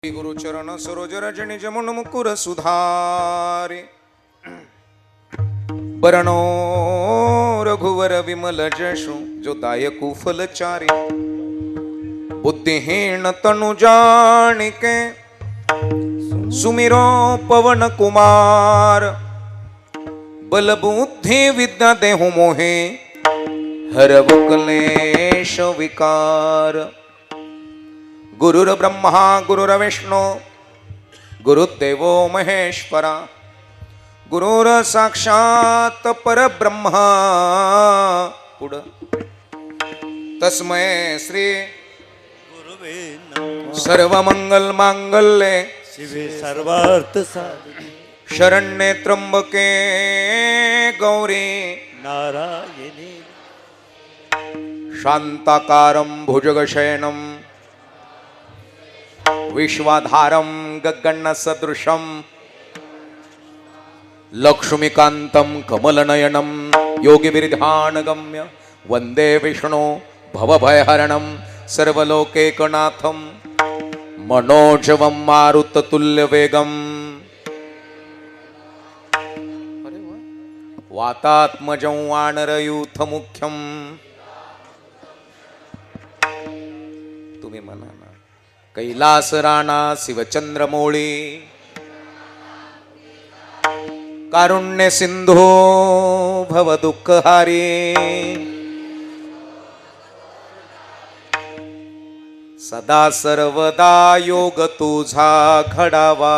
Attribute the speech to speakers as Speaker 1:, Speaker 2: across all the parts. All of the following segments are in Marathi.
Speaker 1: गुरुचरण सरोज रजनी जमुन मुकुर सुधारे बरनो रघुवर विमल जशु जो दायकु फलचारी बुद्धिहीन तनु जानिके सुमिरो पवन कुमार बल बुद्धि विद्या देहु मोहे हरवु क्लेश विकार। गुरुर ब्रह्मा गुरुर्विष्णु गुरुदेवो महेश्वरा गुरुर साक्षात परब्रह्म पुढ तस्मै श्री
Speaker 2: गुरुवे नमः।
Speaker 1: सर्वमंगल मांगल्ये
Speaker 2: शिवे सर्वार्थ साधिके
Speaker 1: शरण्ये त्र्यंबके गौरी
Speaker 2: नारायणी
Speaker 1: शांताकारं भुजगशयनं विश्वाधारं गगनसदृशं लक्ष्मीकान्तं कमलनयनं योगिभिर्ध्यानगम्य वन्दे विष्णु भवभयहरणं सर्वलोकैकनाथं मनोजवं मारुततुल्यवेगं वातात्मजं वानरयूथमुख्यं तुम्ही म्हणा ना कैलास राणा शिवचंद्रमौळी कारुण्य सिंधू भव दुःखहारी सदा सर्वदा योग तुझा घडावा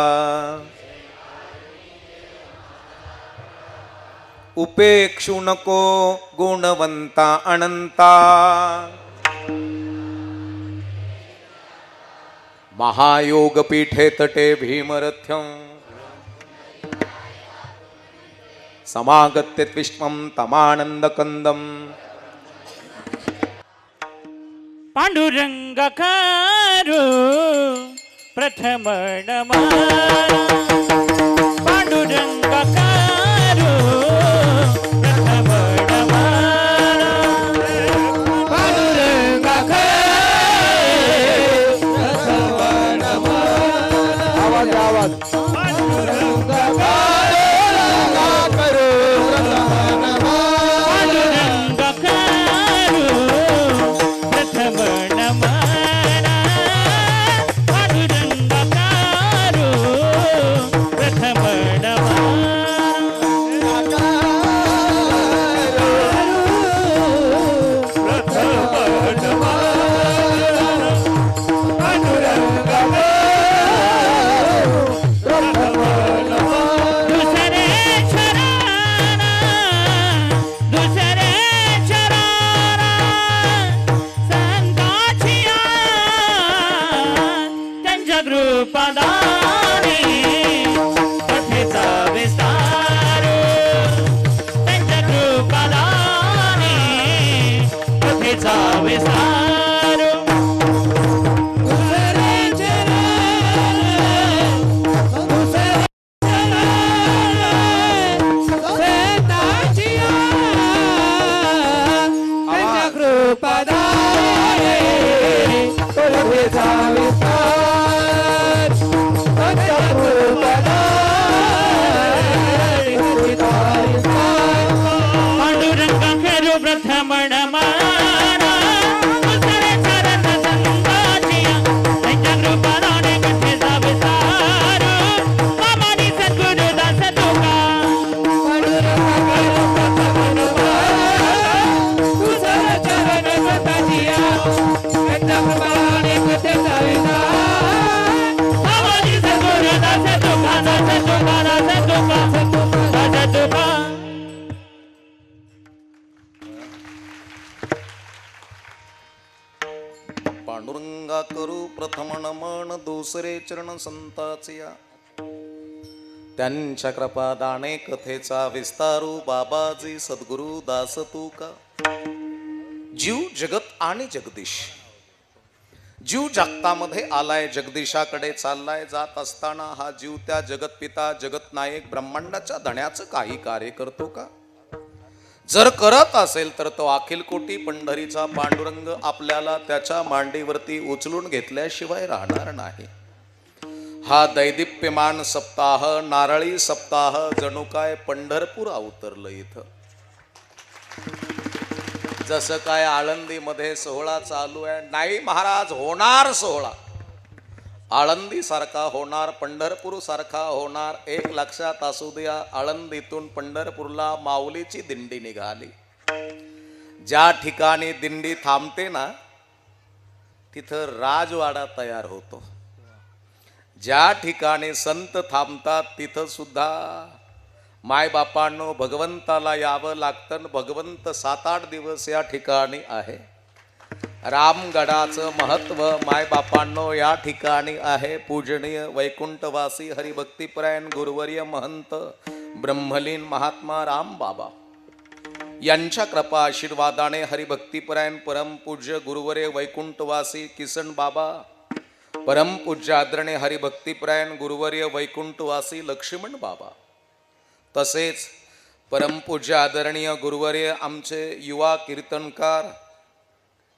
Speaker 1: उपेक्षू नको गुणवंता अनंता महायोग पीठे तटे भीमरथ्यं समागत्य विश्वं तमानंदकंदं
Speaker 3: पांडुरंगाकारो प्रथम नमः पांडुरंगाकारो प्रथम नमः
Speaker 1: पांडुरंगा करू प्रथम नमन दुसरे चरण संताचिया त्यांच्या कृपादाने कथेचा विस्तारू बाबाजी सद्गुरु दास तू का। जीव जगत आणि जगदीश जीव जगतामध्ये आलाय जगदीशाकडे चाललाय जात असताना हा जीव त्या जगतपिता जगतनायक ब्रह्मांडाच्या धण्याचं काही कार्य करतो का। जर करत असेल तर तो अखिल कोटी पंढरीचा पांडुरंग आपल्याला त्याच्या मांडीवरती उचलून घेतल्याशिवाय राहणार नाही। हा दैदिप्यमान सप्ताह, नारळी सप्ताह जणू काय पंढरपूर अवतरलं इथं. जसं काय आळंदीमध्ये सोहळा चालू आहे, नाही महाराज, होणार सोहळा. आळंदी सारखा होणार, पंढरपूर सारखा होणार. एक लक्षात असू द्या, आळंदीतून पंढरपूरला माऊलीची दिंडी निघाली. ज्या ठिकाणी दिंडी थांबते ना, तिथं राजवाडा तयार होतो. ज्या ठिकाणी संत थांबतात तिथं सुद्धा मायबापांनो भगवंताला यावं लागतं. भगवंत 7-8 दिवस या ठिकाणी आहे. रामगडाचं महत्व मायबापांनो या ठिकाणी आहे. पूजनीय वैकुंठवासी हरिभक्तिपरायण गुरुवर्य महंत ब्रह्मलीन महात्मा राम बाबा यांच्या कृपा आशीर्वादाने हरिभक्तिपरायण परमपूज्य गुरुवर्य वैकुंठवासी किसन बाबा, परमपूज्य आदरणीय हरिभक्तिपरायण गुरुवर्य वैकुंठवासी लक्ष्मण बाबा, तसेच परमपूज्य आदरणीय गुरुवर्य आमचे युवा कीर्तनकार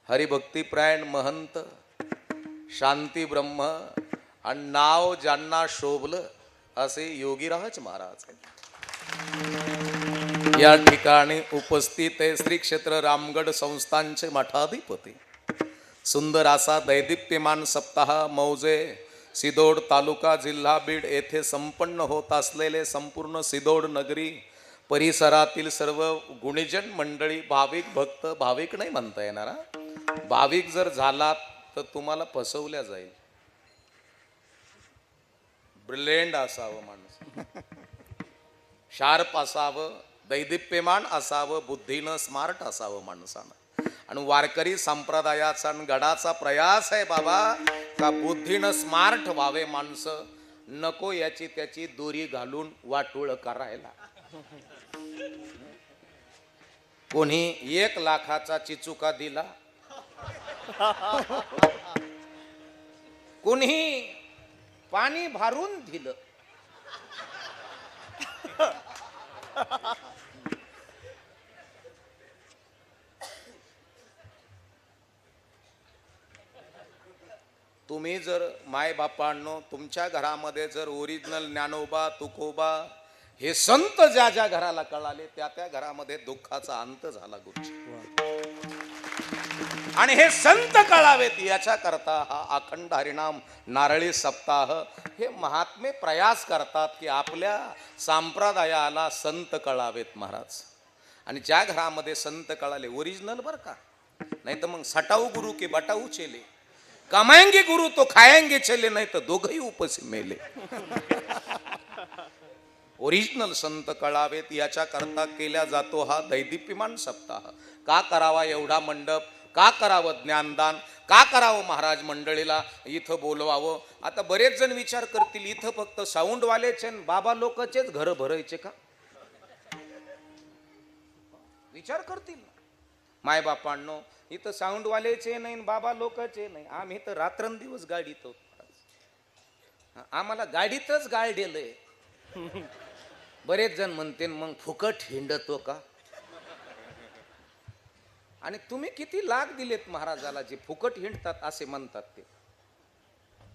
Speaker 1: हरिभक्तिपरायण महंत शांती ब्रह्म आणि नाव ज्यांना शोभलं असे योगीराज महाराज या ठिकाणी उपस्थित आहे. श्री क्षेत्र रामगड संस्थानचे मठाधिपती. सुंदर असा दैदिप्यमान सप्ताह मौजे सिदोड तालुका जिल्हा बीड येथे संपन्न होत असलेले संपूर्ण सिदोड नगरी परिसरातील सर्व गुणीजन मंडळी, भाविक भक्त, भाविक नाही म्हणता येणार, भाविक जर झालात तर तुम्हाला फसवल्या जाईल. ब्रिलियंट असावं माणूस, शार्प असावं, दैदिप्यमान असावं, बुद्धीनं स्मार्ट असावं माणसानं. आणि वारकरी संप्रदायाचा आणि गडाचा प्रयास आहे बाबा का बुद्धीनं स्मार्ट व्हावे माणसं, नको याची त्याची दोरी घालून वाटोळ करायला. कोणी 1 लाखाचा चिचुका दिला, कोणी पाणी भारून दिलं, तुम्ही जर मायबापांनो तुमच्या घरामध्ये जर ओरिजिनल ज्ञानोबा तुकोबा हे संत ज्या ज्या घराला कळाले त्या त्या घरामध्ये दुःखाचा अंत झाला गुरुजी. आणि हे संत कळावेत याच्या करता हा अखंड हरिनाम नारळी सप्ताह हे महात्मे प्रयास करतात की आपल्या संप्रदायाला संत कळावेत महाराज. आणि ज्या घरामध्ये संत कळाले ओरिजिनल बर का, नाही तर मग सटाऊ गुरु के बटाऊ चेले, कमाएंगे गुरु तो खाएंगे चले, नाही तर दोघही उपसी मेले. ओरिजिनल संत कळावेत याच्या करता केला जातो हा दैदिप्यमान सप्ताह. का करावा एवढा मंडप, का करावं ज्ञानदान, का करावं महाराज मंडळीला इथं बोलवावं. आता बरेच जण विचार करतील इथं फक्त साऊंडवालेचे बाबा लोकचेच घर भरायचे का, विचार करतील. मायबापांनो इथं साऊंडवालेचे नाही, बाबा लोकचे नाही, आम्ही तर रात्रंदिवस गाडीत आहोत. आम्हाला गाडीतच गाडलेलंय. बरेच जण म्हणते मग फुकट हिंडतो का. आणि तुम्ही किती लाख दिलेत महाराजाला जे फुकट हिंडतात असे म्हणतात ते.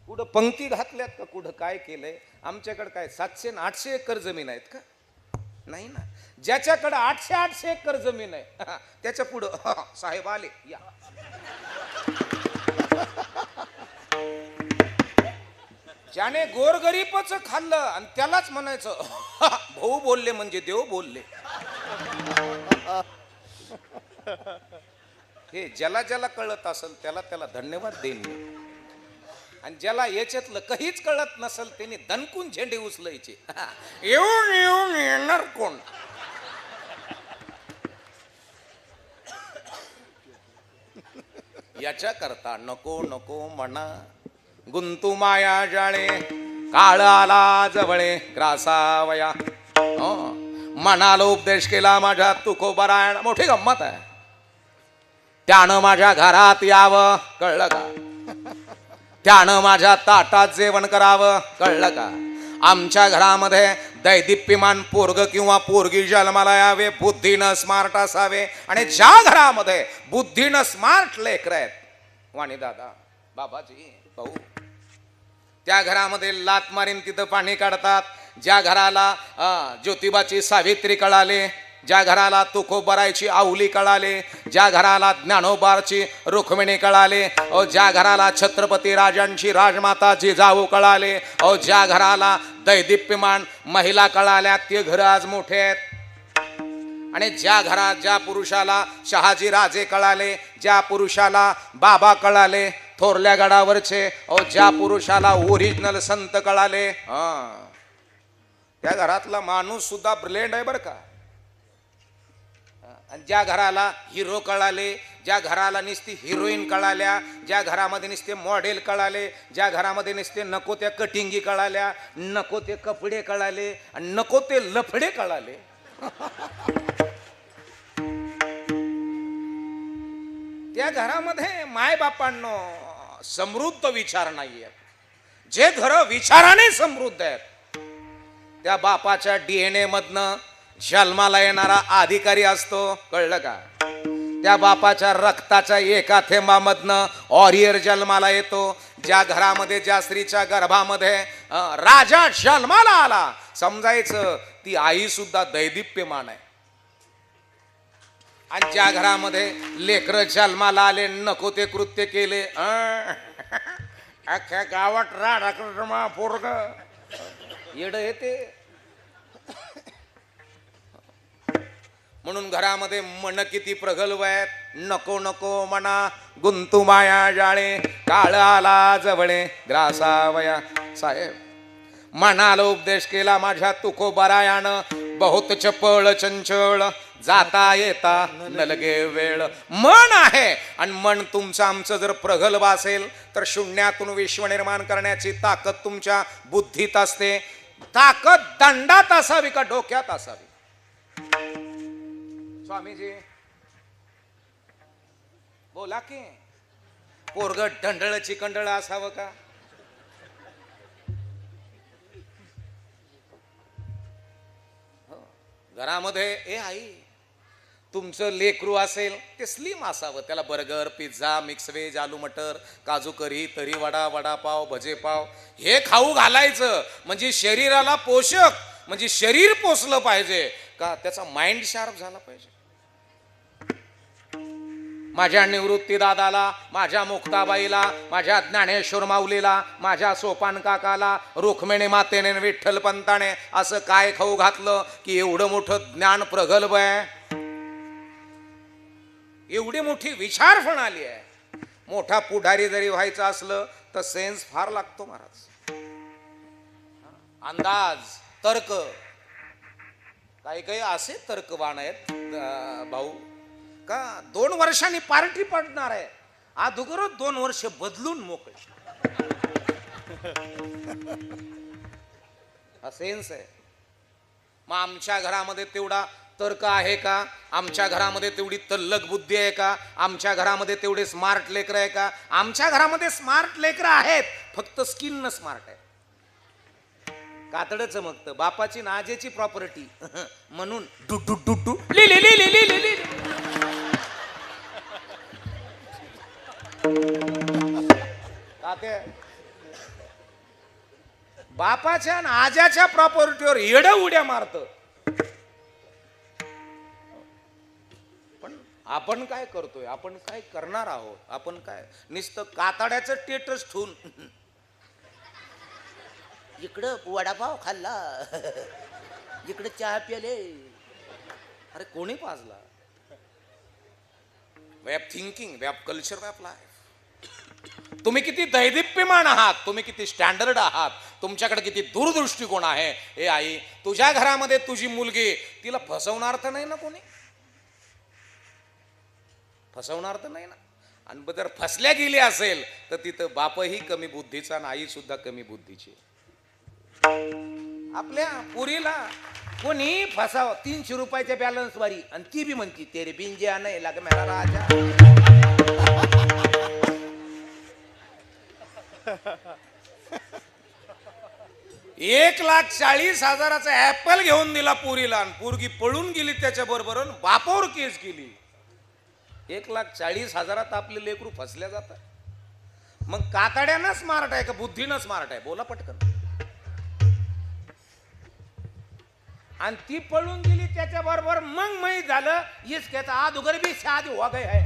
Speaker 1: कुठं पंक्ती घातल्यात का, कुठं काय केलंय. आमच्याकडे काय 700 आणि 800 एकर जमीन आहेत का, नाही ना. ज्याच्याकडे 800 एकर जमीन आहे त्याच्या पुढं साहेब आले या. ज्याने गोरगरीबच खाल्लं आणि त्यालाच म्हणायचं भाऊ बोलले म्हणजे देव बोलले. हे ज्याला ज्याला कळत असेल त्याला त्याला धन्यवाद देईन. आणि ज्याला याच्यातलं काहीच कळत नसेल त्याने दणकून झेंडे उचलायचे. येऊन येऊन येणार कोण. याच्या करता नको नको म्हणा गुंतू माया जाळे, काळ आला जवळे ग्रासावया. मनाला उपदेश केला माझ्या तुकोबारायण. मोठी गंमत आहे. त्यानं माझ्या घरात यावं कळलं का, त्यानं माझ्या ताटात जेवण करावं कळलं का. आमच्या घरामध्ये दैदिप्यमान पोरग किंवा पोरगी जन्माला यावे, बुद्धीनं स्मार्ट असावे. आणि ज्या घरामध्ये बुद्धीनं स्मार्ट लेकर आहेत, वाणी दादा, बाबाजी, भाऊ, त्या घरामध्ये लात मारीन तिथं पाणी काढतात. ज्या घराला ज्योतिबाची सावित्री कळाले, ज्या घराला तुकोबरायची आऊली कळाले, ज्या घराला ज्ञानोबाची रुक्मिणी कळाले, ज्या घराला छत्रपती राजांची राजमाता जिजाऊ कळाले, ज्या घराला दैदिप्यमान महिला कळाल्या ते घर आज मोठे आहेत. आणि ज्या घरात ज्या पुरुषाला शहाजी राजे कळाले, ज्या पुरुषाला बाबा कळाले थोरल्या गडावरचे, ज्या पुरुषाला ओरिजिनल संत कळाले, त्या घरातला माणूस सुद्धा ब्रिलियंट आहे बरं का. ज्या घराला हिरो कळाले, ज्या घराला नुसती हिरोईन कळाल्या, ज्या घरामध्ये नुसते मॉडेल कळाले, ज्या घरामध्ये नुसते नको त्या कटिंगी कळाल्या, नको ते कपडे कळाले आणि नको ते लफडे कळाले, त्या घरामध्ये मायबापांनो समृद्ध विचार नाहीये. जे घर विचाराने समृद्ध आहेत त्या बापाच्या DNA मधनं जन्माला येणारा अधिकारी असतो, कळलं का. त्या बापाच्या रक्ताच्या एका थेंबामधनं ऑरियर जन्माला येतो. ज्या घरामध्ये ज्या स्त्रीच्या गर्भामध्ये राजा जन्माला आला समजायचं ती आई सुद्धा दैदिप्यमान आहे. आणि ज्या घरामध्ये लेकरं जन्माला आले नको ते कृत्य केले, अख्ख्या गावात राडा पोरग येड येते. म्हणून घरामध्ये मन किती प्रगल्भ आहेत. नको नको मना गुंतू माया जाळे, काळ आला जवळे ग्रासावया. साहेब मनाला उपदेश केला माझ्या तुकोबरायानं, बहुत चपळ चंचळ जाता येता न लगे वेळ. मन आहे आणि मन तुमचं आमचं जर प्रगल्भ असेल तर शून्यातून विश्व निर्माण करण्याची ताकद तुमच्या बुद्धीत असते. ताकद दंडात असावी का डोक्यात असावी. स्वामीजी बोला की पोरग ढंडळ चिकंडळ असावं का. घरामध्ये ए आई तुमचं लेकरू असेल ते स्लिम असावं, त्याला बर्गर पिझ्झा मिक्स व्हेज आलू मटर काजू करी तरी वडा वडापाव भजे पाव हे खाऊ घालायचं. म्हणजे शरीराला पोषक, म्हणजे शरीर पोषलं पाहिजे का त्याचा माइंड शार्प झाला पाहिजे. माझ्या निवृत्ती दादाला, माझ्या मुक्ताबाईला, माझ्या ज्ञानेश्वर माऊलीला, माझ्या सोपान काकाला, रुक्मिणी मातेने विठ्ठल पंताने असं काय खाऊ घातलं की एवढं मोठं ज्ञान प्रगल्भ आहे, एवढी मोठी विचार प्रणाली आहे. मोठा पुढारी जरी व्हायचं असलं तर सेन्स फार लागतो महाराज. अंदाज तर्क, काही काही असे तर्कवान आहेत भाऊ का 2 वर्षांनी पार्टी पडणार आहे, अगोदरच 2 वर्ष बदलून मोकळे. हा सेन्स आहे. मग आमच्या घरामध्ये तेवढा तर्क आहे का, आमच्या घरामध्ये तेवढी तल्लक बुद्धी आहे का, आमच्या घरामध्ये तेवढे स्मार्ट लेकर आहे का. आमच्या घरामध्ये स्मार्ट लेकर आहेत, फक्त स्किन न स्मार्ट आहे. कातड चमकतं, बापाची नाजेची प्रॉपर्टी म्हणून डु डु डु डु ली ली ली ली ली ली. बापाच्या आणि आजाच्या प्रॉपर्टीवर येड उड्या मारत. पण आपण काय करतोय, आपण काय करणार आहोत, आपण काय नुसतं कातड्याचं टेटस ठेवून इकडं वडापाव खाल्ला इकडे चहा प्याले. अरे कोणी पाजला. Way of thinking, way of culture, way of life. तुम्ही किती दैदिप्यमान आहात, तुम्ही किती स्टँडर्ड आहात, तुमच्याकडे किती दूरदृष्टिकोन आहे. हे आई तुझ्या घरामध्ये तुझी मुलगी तिला फसवणार तर नाही ना कोणी, फसवणार तर नाही ना. आणि जर फसल्या गेली असेल तर तिथं बापही कमी बुद्धीचा आणि आई सुद्धा कमी बुद्धीची. आपल्या पुरीला कोणी फसाव 300 रुपयाच्या बॅलन्स वारी आणि ती बी म्हणती तेरे बिंजे आणे लाग मेरा राजा. 1,40,000चा ऍपल घेऊन दिला पुरीला आणि पोरगी पळून गेली त्याच्या बरोबर, बापावर केस केली. 1,40,000 आपले लेकरू फसल्या जातात. मग कातड्यानं स्मार्ट आहे का बुद्धीनं स्मार्ट आहे? बोला पटकन. आणि ती पळून गेली त्याच्या बरोबर. मग माहीत झालं इसक्याचा आदुगर भी शादी हो गई है.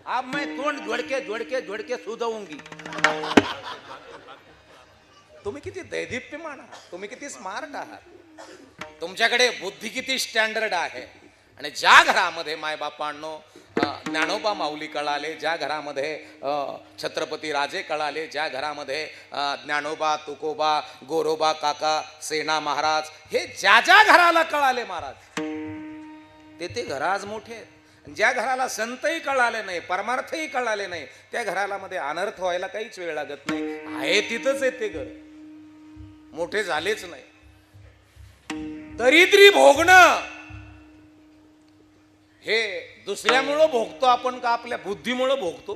Speaker 1: अब मैं तोंड जोड़ के सुधवूंगी. तुम्ही किती दैदिप्यमान आहात, तुम्ही किती स्मार्ट आहात, तुमच्याकडे बुद्धी किती स्टँडर्ड आहे. आणि ज्या घरामध्ये मायबापांनो ज्ञानोबा माऊली कळाले, ज्या घरामध्ये छत्रपती राजे कळाले, ज्या घरामध्ये ज्ञानोबा, तुकोबा, गोरोबा काका, सेना महाराज, हे ज्या ज्या घराला कळाले महाराज, ते घर आज मोठे आहेत. ज्या घराला संतही कळाले नाही, परमार्थही कळाले नाही, त्या घराला मध्ये अनर्थ व्हायला काहीच वेळ लागत नाही. आहे तिथंच आहे ते घर, मोठे झालेच नाही. दरिद्री भोगणं हे दुसऱ्यामुळं भोगतो आपण का आपल्या बुद्धीमुळं भोगतो?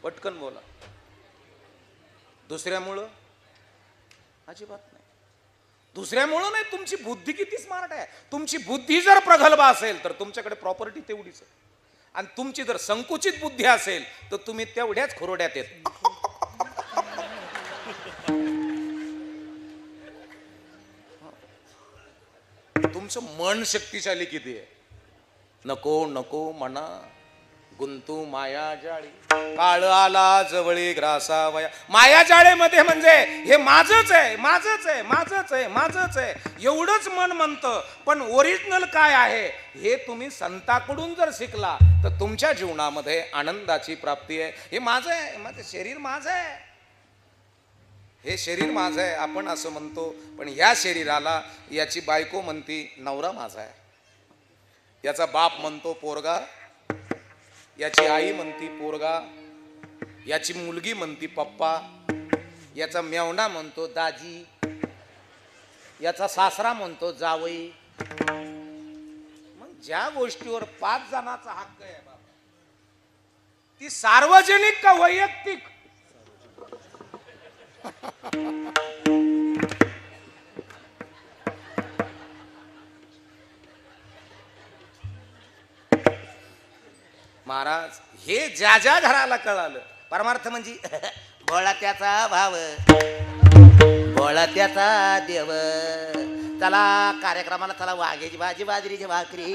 Speaker 1: पटकन बोला. दुसऱ्यामुळं? अजिबात नाही. दुसऱ्यामुळं नाही. तुमची बुद्धी किती स्मार्ट आहे. तुमची बुद्धी जर प्रगल्भ असेल तर तुमच्याकडे प्रॉपर्टी तेवढीच आहे. आणि तुमची जर संकुचित बुद्धी असेल तर तुम्ही तेवढ्याच खोरोड्यात येत. तुमचं मन शक्तिशाली किती आहे. नको नको म्हणा गुंतू माया जाळी, काळ आला जवळी ग्रासावया. माया जाळेमध्ये म्हणजे हे माझंच आहे, माझंच आहे, माझंच आहे, माझंच आहे एवढंच मन म्हणतं. पण ओरिजिनल काय आहे हे तुम्ही संताकडून जर शिकला तर तुमच्या जीवनामध्ये आनंदाची प्राप्ती आहे. हे माझं आहे, माझं शरीर माझं आहे, हे शरीर माझं आहे आपण असं म्हणतो. पण या शरीराला याची बायको म्हणती नवरा माझा आहे, याचा बाप म्हणतो पोरगा, याची आई म्हणती पोरगा, याची मुलगी म्हणती पप्पा, याचा मेवणा म्हणतो दाजी, याचा सासरा म्हणतो जावई. मग ज्या गोष्टीवर 5 जणांचा हक्क आहे बाबा, ती सार्वजनिक का वैयक्तिक? महाराज हे ज्या ज्या घराला कळालं, परमार्थ म्हणजे भोळा त्याचा भाव, भोळा त्याचा देव, चला कार्यक्रमाला चला, वाघ्याची भाजी बाजरीची भाकरी,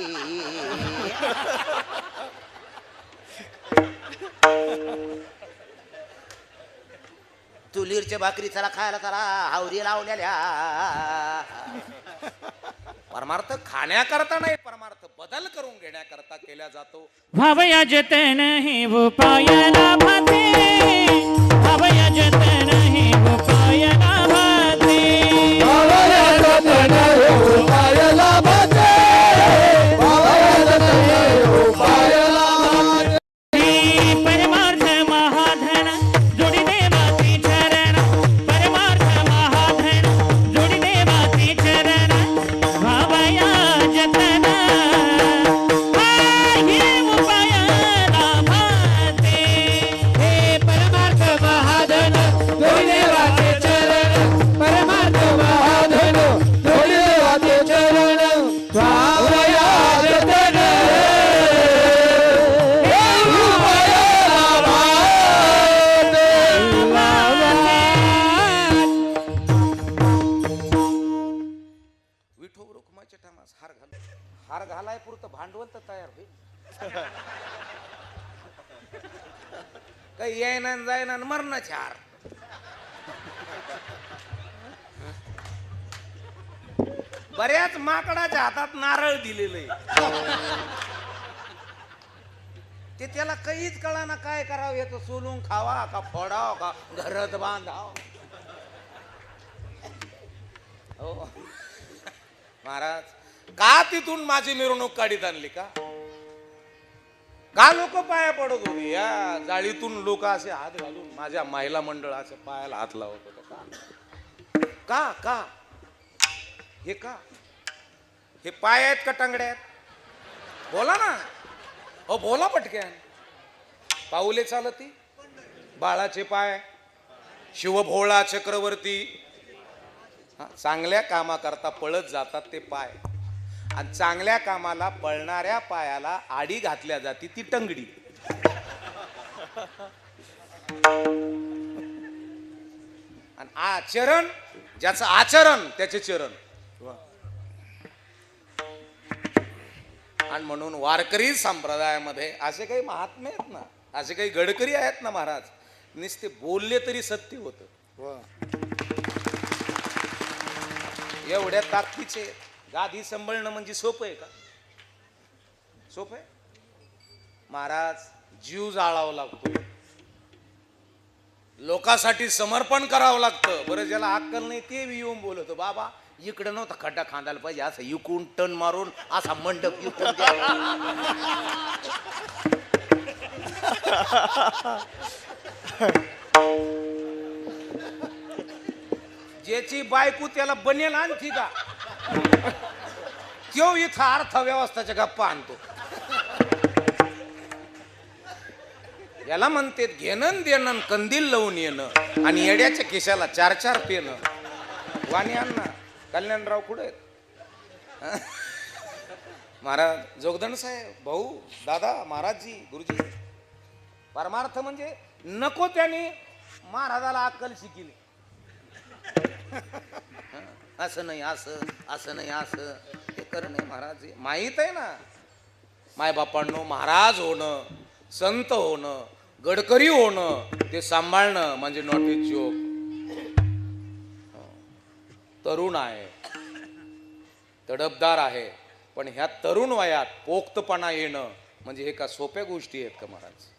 Speaker 1: चुलीरच्या भाकरी चला खायला, चला हावरी लावलेल्या. परमार्थ खाण्याकरता नाही, परमार्थ बदल करून घेण्याकरता केला जातो.
Speaker 3: भावया जतन ही उपाय लाभाते, भावया जतन ही उपाय लाभाते,
Speaker 4: भावया जतन ही उपाय लाभाते, भावया जतन ही उपाय लाभाते.
Speaker 3: परमार्थ महाधन जोडी देवाची चरण, परमार्थ महाधन जोडी देवाची चरण, भावया जतन ही उपाय लाभाते.
Speaker 4: हे परमार्थ महाधन जोडी देवाचे चरण, परमार्थ महाधन जोडी देवाचे चरण, भावया जतन हे उपाय लाभाते.
Speaker 1: विठो रुक्माच्या टामास हार घाल, हार घालाय पुरतं भांडवल तर तयार होईल. काही येईना जाईना मरणाचे हार. बऱ्याच माकडाच्या हातात नारळ दिलेलं ते त्याला काहीच कळाना काय करावं, येतो सोलून खावा का फोडाव का घरात बांधाव. हो महाराज, का तिथून माझी मिरवणूक काढीत आणली का? लोक पाया पडत होती या जाळीतून, लोक असे हात घालून माझ्या महिला मंडळ असे पायाला हात लावत होते. का का हे का? हे पाय आहेत का टंगड्या आहेत? बोला ना, हो बोला पटक्यान. पाऊले चालती, बाळाचे पाय, शिवभोळा चक्रवर्ती, हा, चांगल्या कामाकरता पळत जातात ते पाय, आणि चांगल्या कामाला पळणाऱ्या पायाला आडी घातल्या जाते ती टंगडी. आणि आचरण, ज्याचं आचरण त्याचे चरण. आणि म्हणून वारकरी संप्रदायामध्ये असे काही महात्मे आहेत ना, असे काही गडकरी आहेत ना महाराज, नुसते बोलले तरी सत्य होतं. एवढ्या ताकदीचे. गादी सांभाळणं म्हणजे सोपं आहे का? सोपं आहे महाराज? जीव जाळावा लागतो, लोकांसाठी समर्पण करावं लागतं. बरं, ज्याला अक्कल नाही ते येऊन बोलतो, बाबा इकडं नव्हता खड्डा खांदायला पाहिजे, असं इकून टन मारून असा मंडप इकून ज्याची बायको त्याला बनेल आणखी का, त्यो इथं अर्थव्यवस्थाच्या गप्पा आणतो. याला म्हणते घेणं देणं, कंदील लावून येणं, आणि येड्याच्या खिशाला 4-4 पेनं. वाणी अण्णा, कल्याणराव कुठे आहेत? महाराज जोगदंड साहेब, भाऊ, दादा, महाराजजी, गुरुजी. परमार्थ म्हणजे नको त्याने महाराजाला अक्कल शिकली. असं नाही, असं नाही, असं ते कर नाही. महाराज माहीत आहे ना, मायबापांनो, महाराज होणं, संत होणं, गडकरी होणं, ते सांभाळणं म्हणजे नॉट ए जोक. तरुण आहे, तडफदार आहे, पण ह्या तरुण वयात पोक्तपणा येणं म्हणजे हे का सोप्या गोष्टी आहेत का महाराज?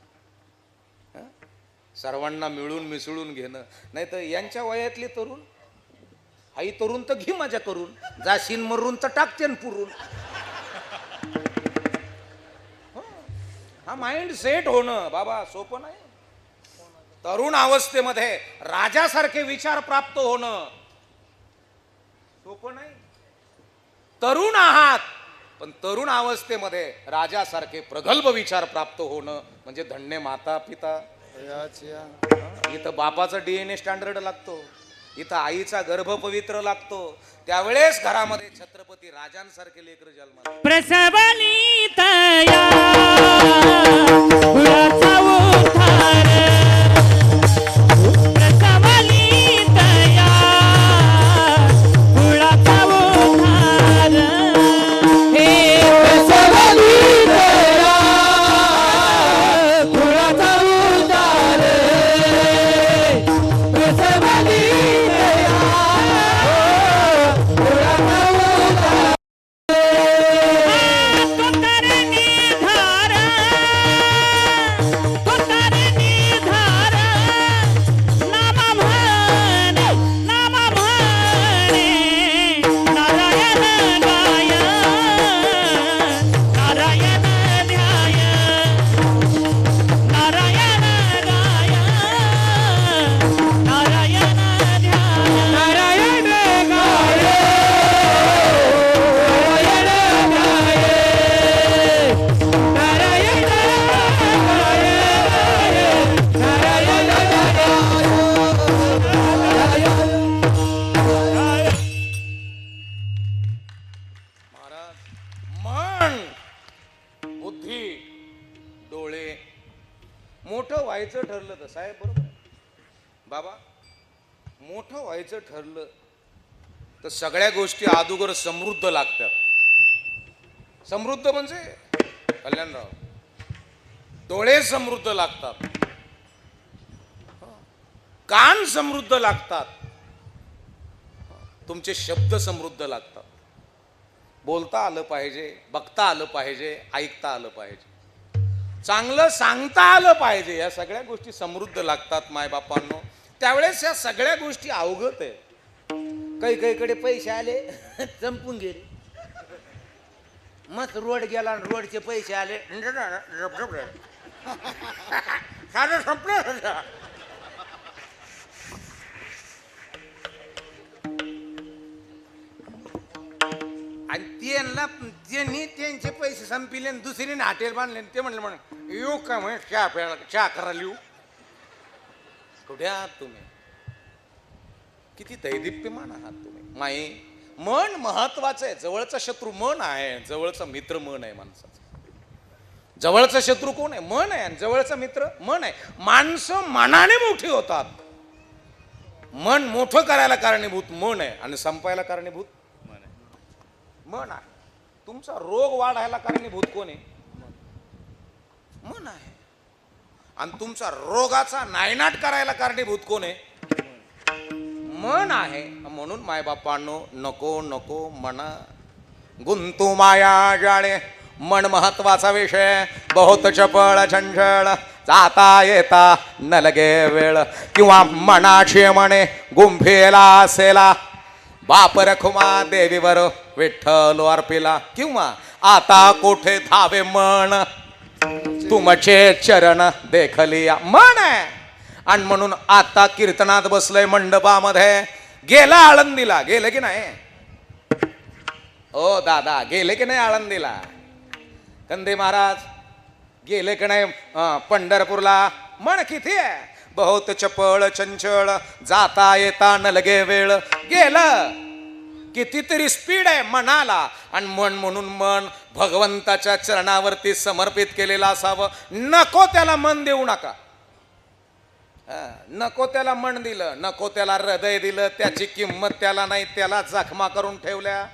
Speaker 1: सर्वांना मिळून मिसळून घेणं. नाही तर यांच्या वयातले तरुण, हाई तरुण तर घे मजा करून, जाशीन मरून तर टाकतेन पुरून. हा माइंड सेट होणं बाबा सोपं नाही. तरुण अवस्थेमध्ये राजासारखे विचार प्राप्त होणं सोपं नाही. तरुण आहात, पण तरुण अवस्थेमध्ये राजासारखे प्रगल्भ विचार प्राप्त होणं म्हणजे धन्य माता पिता. इथं बापाचा DNA स्टँडर्ड लागतो, इथं आईचा गर्भ पवित्र लागतो. त्यावेळेस घरामध्ये छत्रपती राजांसारखे लेकर जन्माला.
Speaker 3: प्रसवली तया फुलाचा उतार, प्रसवली तया फुलाचा उतार. हे
Speaker 4: प्रसवली तया फुलाचा उतार, प्रसवली तया फुलाचा उतार.
Speaker 1: मोठं व्हायचं ठरलं तर साहेब बरोबर आहे. बाबा मोठं व्हायचं ठरलं तर सगळ्या गोष्टी अगोदर समृद्ध लागतात. समृद्ध म्हणजे कल्याणराव, डोळे समृद्ध लागतात, कान समृद्ध लागतात, तुमचे शब्द समृद्ध लागतात. बोलता आलं पाहिजे, बघता आलं पाहिजे, ऐकता आलं पाहिजे, चांगलं सांगता आलं पाहिजे. या सगळ्या गोष्टी समृद्ध लागतात मायबापांनो. त्यावेळेस या सगळ्या गोष्टी अवगत आहे. काही काहीकडे पैसे आले संपून गेले, मस्त रोड गेला आणि रोडचे पैसे आले साधं संपलं. आणि त्यांनी त्यांचे पैसे संपिले आणि दुसरीने हॉटेल बांधले. ते म्हणले येऊ का म्हणे चहा प्यायला, चहा करायला येऊ. कुठे आहात तुम्ही? किती दैदिप्यमान आहात तुम्ही. माई मन महत्वाचं आहे. जवळचा शत्रू मन आहे, जवळचा मित्र मन आहे माणसाचा. जवळचा शत्रू कोण आहे? मन आहे. आणि जवळचा मित्र मन आहे. माणसं मनाने मोठी होतात. मन मोठं करायला कारणीभूत मन आहे आणि संपायला कारणीभूत मन आहे. तुमचा रोग वाढायला कारणीभूत कोण आहे? मन आहे. आणि तुमचा रोगाचा नायनाट करायला कारणीभूत कोण आहे? मन आहे. म्हणून मायबापांनो, नको नको मना गुंतू माया जाळे. मन महत्वाचा विषय. बहुत चपळ चंचळ, जाता येता न लगे वेळ. किंवा मनाशी म्हणे गुंफेला असेला, बाप रखुमा देवीवर विठ्ठल अर्पिला. किंवा आता कोठे धावे मन, तुमचे चरण देखलिया. मन आहे. आणि म्हणून आता कीर्तनात बसलंय मंडपामध्ये. गेला आळंदीला, गेले की नाही? ओ दादा, गेले की नाही आळंदीला? कंदे महाराज गेले की नाही पंढरपूरला? मन किती आहे. बहुत चपळ चंचळ, जाता येता न लगे वेळ. गेलं. कितीतरी स्पीड आहे मनाला. आणि मन म्हणून मन भगवंताच्या चरणावरती समर्पित केलेलं असावं. नको त्याला मन देऊ नका. नको त्याला मन दिलं, नको त्याला हृदय दिलं, त्याची किंमत त्याला नाही, त्याला जखमा करून ठेवल्या.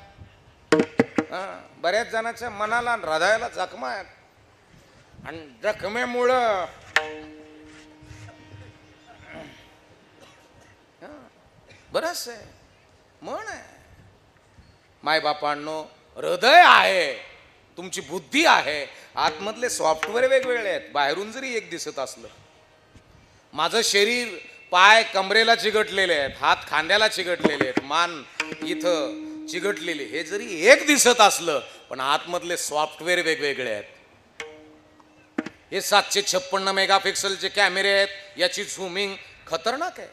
Speaker 1: बऱ्याच जणांच्या मनाला हृदयाला जखमा आहेत. आणि जखमेमुळं बरंच आहे. मन आहे. मायबापांनो, हृदय आहे, तुमची बुद्धी आहे, आतमधले सॉफ्टवेअर वेगवेगळे आहेत. बाहेरून जरी एक दिसत असलं, माझं शरीर, पाय कमरेला चिकटलेले आहेत, हात खांद्याला चिकटलेले आहेत, मान इथं चिकटलेली, हे जरी एक दिसत असलं, पण आतमधले सॉफ्टवेअर वेगवेगळे आहेत. हे 756 मेगापिक्सलचे कॅमेरे आहेत. याची झूमिंग खतरनाक आहे.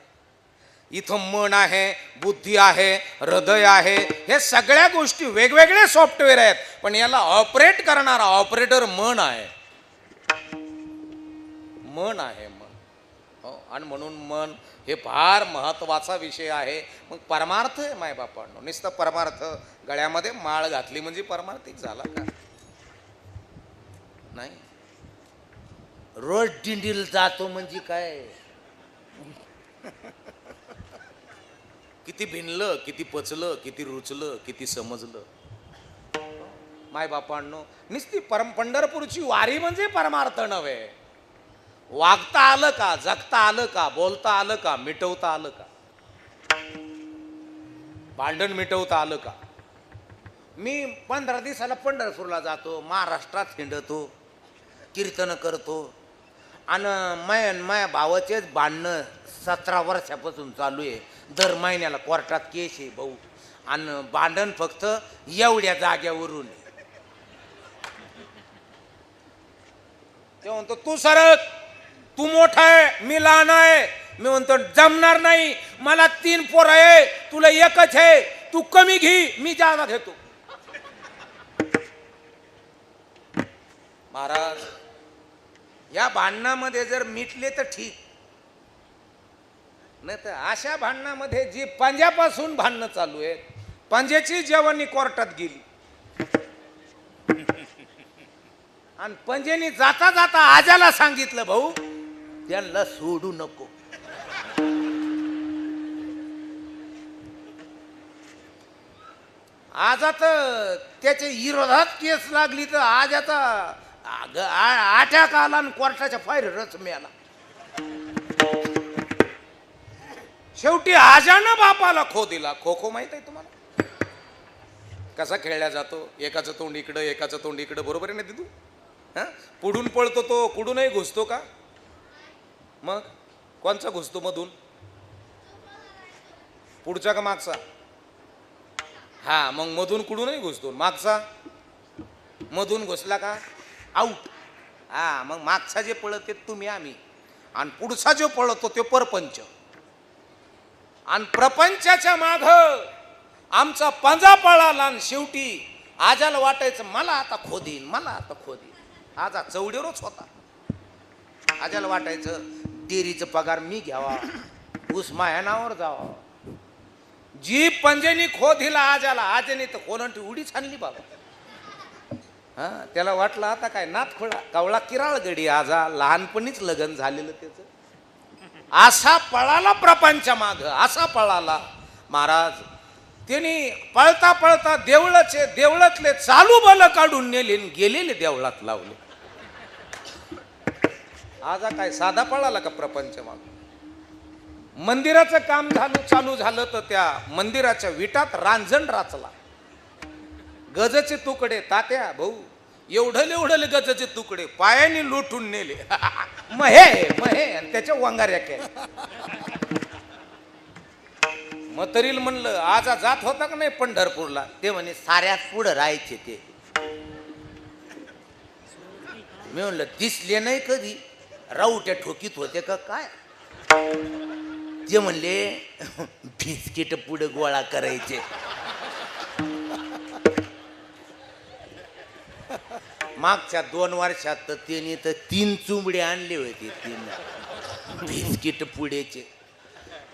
Speaker 1: इथं मन आहे, बुद्धी आहे, हृदय आहे. हे सगळ्या गोष्टी वेगवेगळे सॉफ्टवेअर आहेत, पण याला ऑपरेट करणारा ऑपरेटर मन आहे. मन आहे मन. हो. आणि म्हणून मन हे फार महत्वाचा विषय आहे. मग परमार्थ आहे मायबापांनो. नुसतं परमार्थ, गळ्यामध्ये माळ घातली म्हणजे परमार्थिक झाला का? नाही. रोज दिंडीला जातो म्हणजे काय? किती भिनलं, किती पचलं, किती रुचलं, किती समजलं. मायबापांनो, नुसती पंढरपूरची वारी म्हणजे परमार्थ नव्हे. वागता आलं का? जगता आलं का? बोलता आलं का? मिटवता आलं का? भांडण मिटवता आलं का? मी 15 दिवसाला पंढरपूरला जातो, महाराष्ट्रात हिंडतो, कीर्तन करतो. आणि माया भावाचेच भांडणं 17 वर्षापासून चालू आहे. दर महिन्याला कोर्टात केस आहे भाऊ. आणि भांडण फक्त एवढ्या जाग्यावरून. ते म्हणतो तू सरक, तू मोठा आहे, मी लहान आहे. मी म्हणतो जमणार नाही, मला 3 पोरं आहे, तुला एकच आहे, तू कमी घे, मी जादा घेतो. महाराज, या भांडणामध्ये जर मिटले तर ठीक, नाही तर अशा भांडणामध्ये जी पंजापासून भांडणं चालू आहेत, पंजाची जवानी कोर्टात गेली. आणि पंजेनी जाता जाता आजाला सांगितलं भाऊ त्यांना सोडू नको. आज आता त्याच्या विरोधात केस लागली तर आज आता अटॅक आला आणि कोर्टाच्या फायरच मिळाला. शेवटी आजानं बापाला खो दिला. खो खो माहित आहे तुम्हाला कसा खेळला जातो? एकाचं तोंड इकडं, एकाचं तोंड इकडं. बरोबर आहे ना दिदू? हा, पुढून पळतो तो, कुठूनही घुसतो का? मग कोणचा घुसतो मधून? पुढचा का मागचा? हा, मग मधून कुठूनही घुसतो. मागचा मधून घुसला का आऊट. हा, मग मागचा जे पळत ते तुम्ही आम्ही, आणि पुढचा जो पळतो तो परपंच. आणि प्रपंचाच्या माग आमचा पंजा पळाला. आणि शेवटी आजाला वाटायचं मला आता खोदीन, मला आता खोदीन. आजा चौडीवरच होता. आजाला वाटायचं डेरीचं पगार मी घ्यावा, ऊस माया नावावर जावा. जी पंजनी खोदिला आजाला आजनी तर कोणती उडीच आणली बाबा. हा त्याला वाटलं आता काय नाथ खोळा कवळा किराळ गडी आजा लहानपणीच लग्न झालेलं त्याचं. असा पळाला प्रपंच माग असा पळाला महाराज. त्यांनी पळता पळता देवळातले चालू बल काढून नेले गेलेले देवळात लावले. आजा काय साधा पळाला का प्रपंच माग. मंदिराचं काम चालू झालं तर त्या मंदिराच्या विटात रांजण राचला. गजचे तुकडे तात्या भाऊ एवढले गजचे तुकडे पायाने लोटून नेले. महे आणि त्याच्या वंगाऱ्या केल्या. मग तरी म्हणलं आजा जात होता का नाही पंढरपूरला. ते म्हणे साऱ्यात पुढं राहायचे ते. मी म्हणलं दिसले नाही कधी राऊट्या ठोकीत होते का काय. ते म्हणले बिस्किट पुढे गोळा करायचे. मागच्या 2 वर्षात तर त्यांनी तर 3 चुंबडे आणले होते. 3 बिस्किट पुढेचे.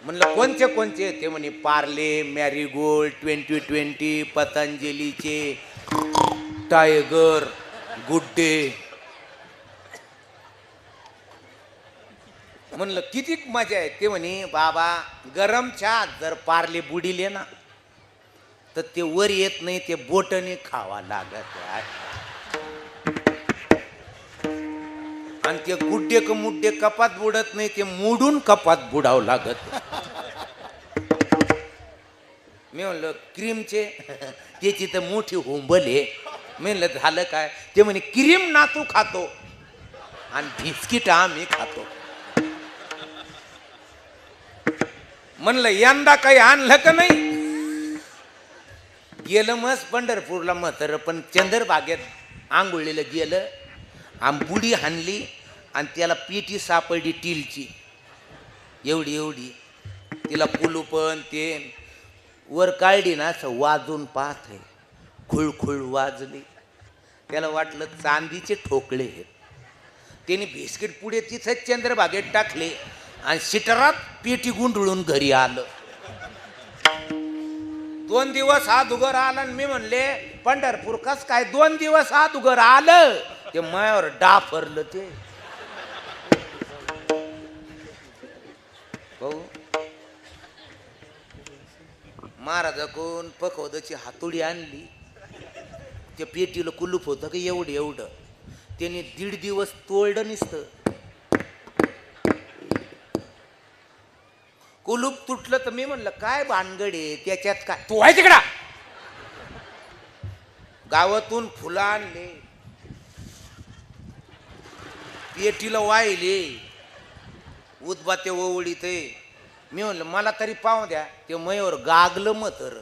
Speaker 1: म्हणलं कोणचे ते म्हणे पार्ले मॅरीगोल्ड 2020 पतंजलीचे टायगर गुड डे. म्हणलं किती मजा आहे. ते म्हणे बाबा गरम चहा जर पार्ले बुडिले ना तर ते वर येत नाही ते बोटने खावा लागत. आणि ते गुड्डे क मुड्डे कपात बुडत नाही ते मोडून कपात बुडावं लागत. मी म्हणलं क्रीमचे त्याची तर मोठी होंबल आहे. मी म्हणलं झालं काय. ते म्हणे क्रीम नातू खातो आणि बिस्किट आम्ही खातो. म्हणलं यंदा काही आणलं का नाही. गेलं मस्त पंढरपूरला म्हातारं पण चंद्रभागेत आंघोळीला गेलं. बुडी हाणली आणि त्याला पेटी सापडली टीलची एवढी. तिला कुलूपण ते वर काढली ना असं वाजून पाहत आहे. खुळखुळ वाजली. त्याला वाटलं चांदीचे ठोकळे आहेत. त्याने बिस्किट पुढे तिथं चंद्रभागेत टाकले आणि सिटरात पेटी गुंडळून घरी आलं. 2 दिवस हात उघर आला आणि मी म्हणले पंढरपूर कस काय 2 दिवस हात उघर आलं. ते मायावर डाफरलं ते. भाऊ महाराजाकडून पखवदाची हातोडी आणली. त्या पेटीला कुलूप होतं का एवढं. त्याने 1.5 दिवस तोडलं नसतं. कुलूप तुटलं तर मी म्हणलं काय भानगडे त्याच्यात काय. तू आहे तिकडा. गावातून फुलं आणले पेटीला वाहिले उदबाते ओवळी ते. मी म्हणलं मला तरी पाहू द्या. ते मयूर गागलं मतर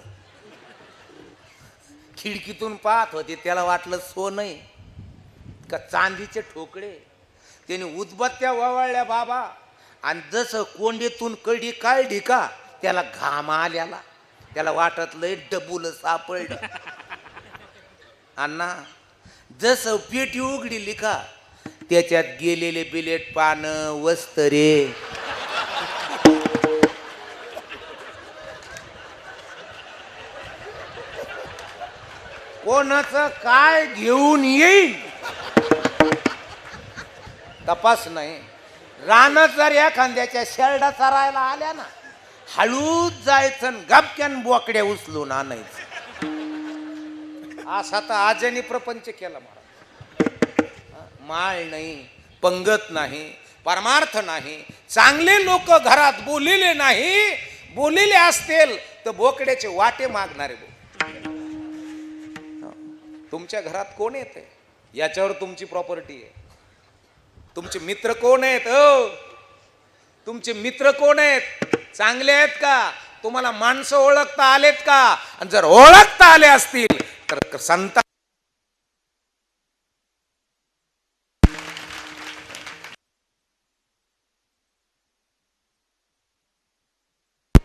Speaker 1: खिडकीतून पाहत होते. त्याला वाटलं सोनं का चांदीचे ठोकळे. त्याने उदबत्त्या वळल्या बाबा आणि जसं कोंडीतून कडी काढली का त्याला घाम आल्याला. त्याला वाटत लय डबुल सापडलं. अण्णा जसं पेटी उघडली का त्याच्यात गेलेले बिलेट पानं वस्तरे कोणाचं काय घेऊन येईल तपास नाही. रानात जर एखाद्याच्या शेरडा चरायला आल्या ना हळूच जायचं गपक्यान बोकड्या उचलून आणायचं. असा तर आजनी प्रपंच केला महाराज. माळ नाही पंगत नाही परमार्थ नाही. चांगले लोक घरात बोलिले नाही. बोलिले असतील तर बोकड्याचे वाटे मागणारे. तुमच्या घरात कोण येते याच्यावर तुमची प्रॉपर्टी आहे. तुमचे मित्र कोण आहेत. तुमचे मित्र कोण आहेत. चांगले आहेत का. तुम्हाला माणसं ओळखता आलेत का. आणि जर ओळखता आले असतील तर संत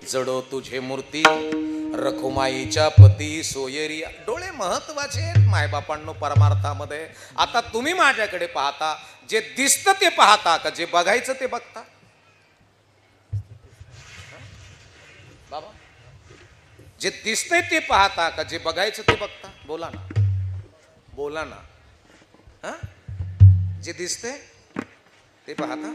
Speaker 1: जडो तुझे मूर्ती रखुमाईच्या पती सोयरी. डोळे महत्वाचे आहेत मायबापांनो परमार्थामध्ये. आता तुम्ही माझ्याकडे पाहता जे दिसतं ते पाहता का जे बघायचं ते बघता. बाबा जे दिसतंय ते पाहता का जे बघायचं ते बघता? बोला ना, बोला ना. हा, जे दिसतंय ते पाहता.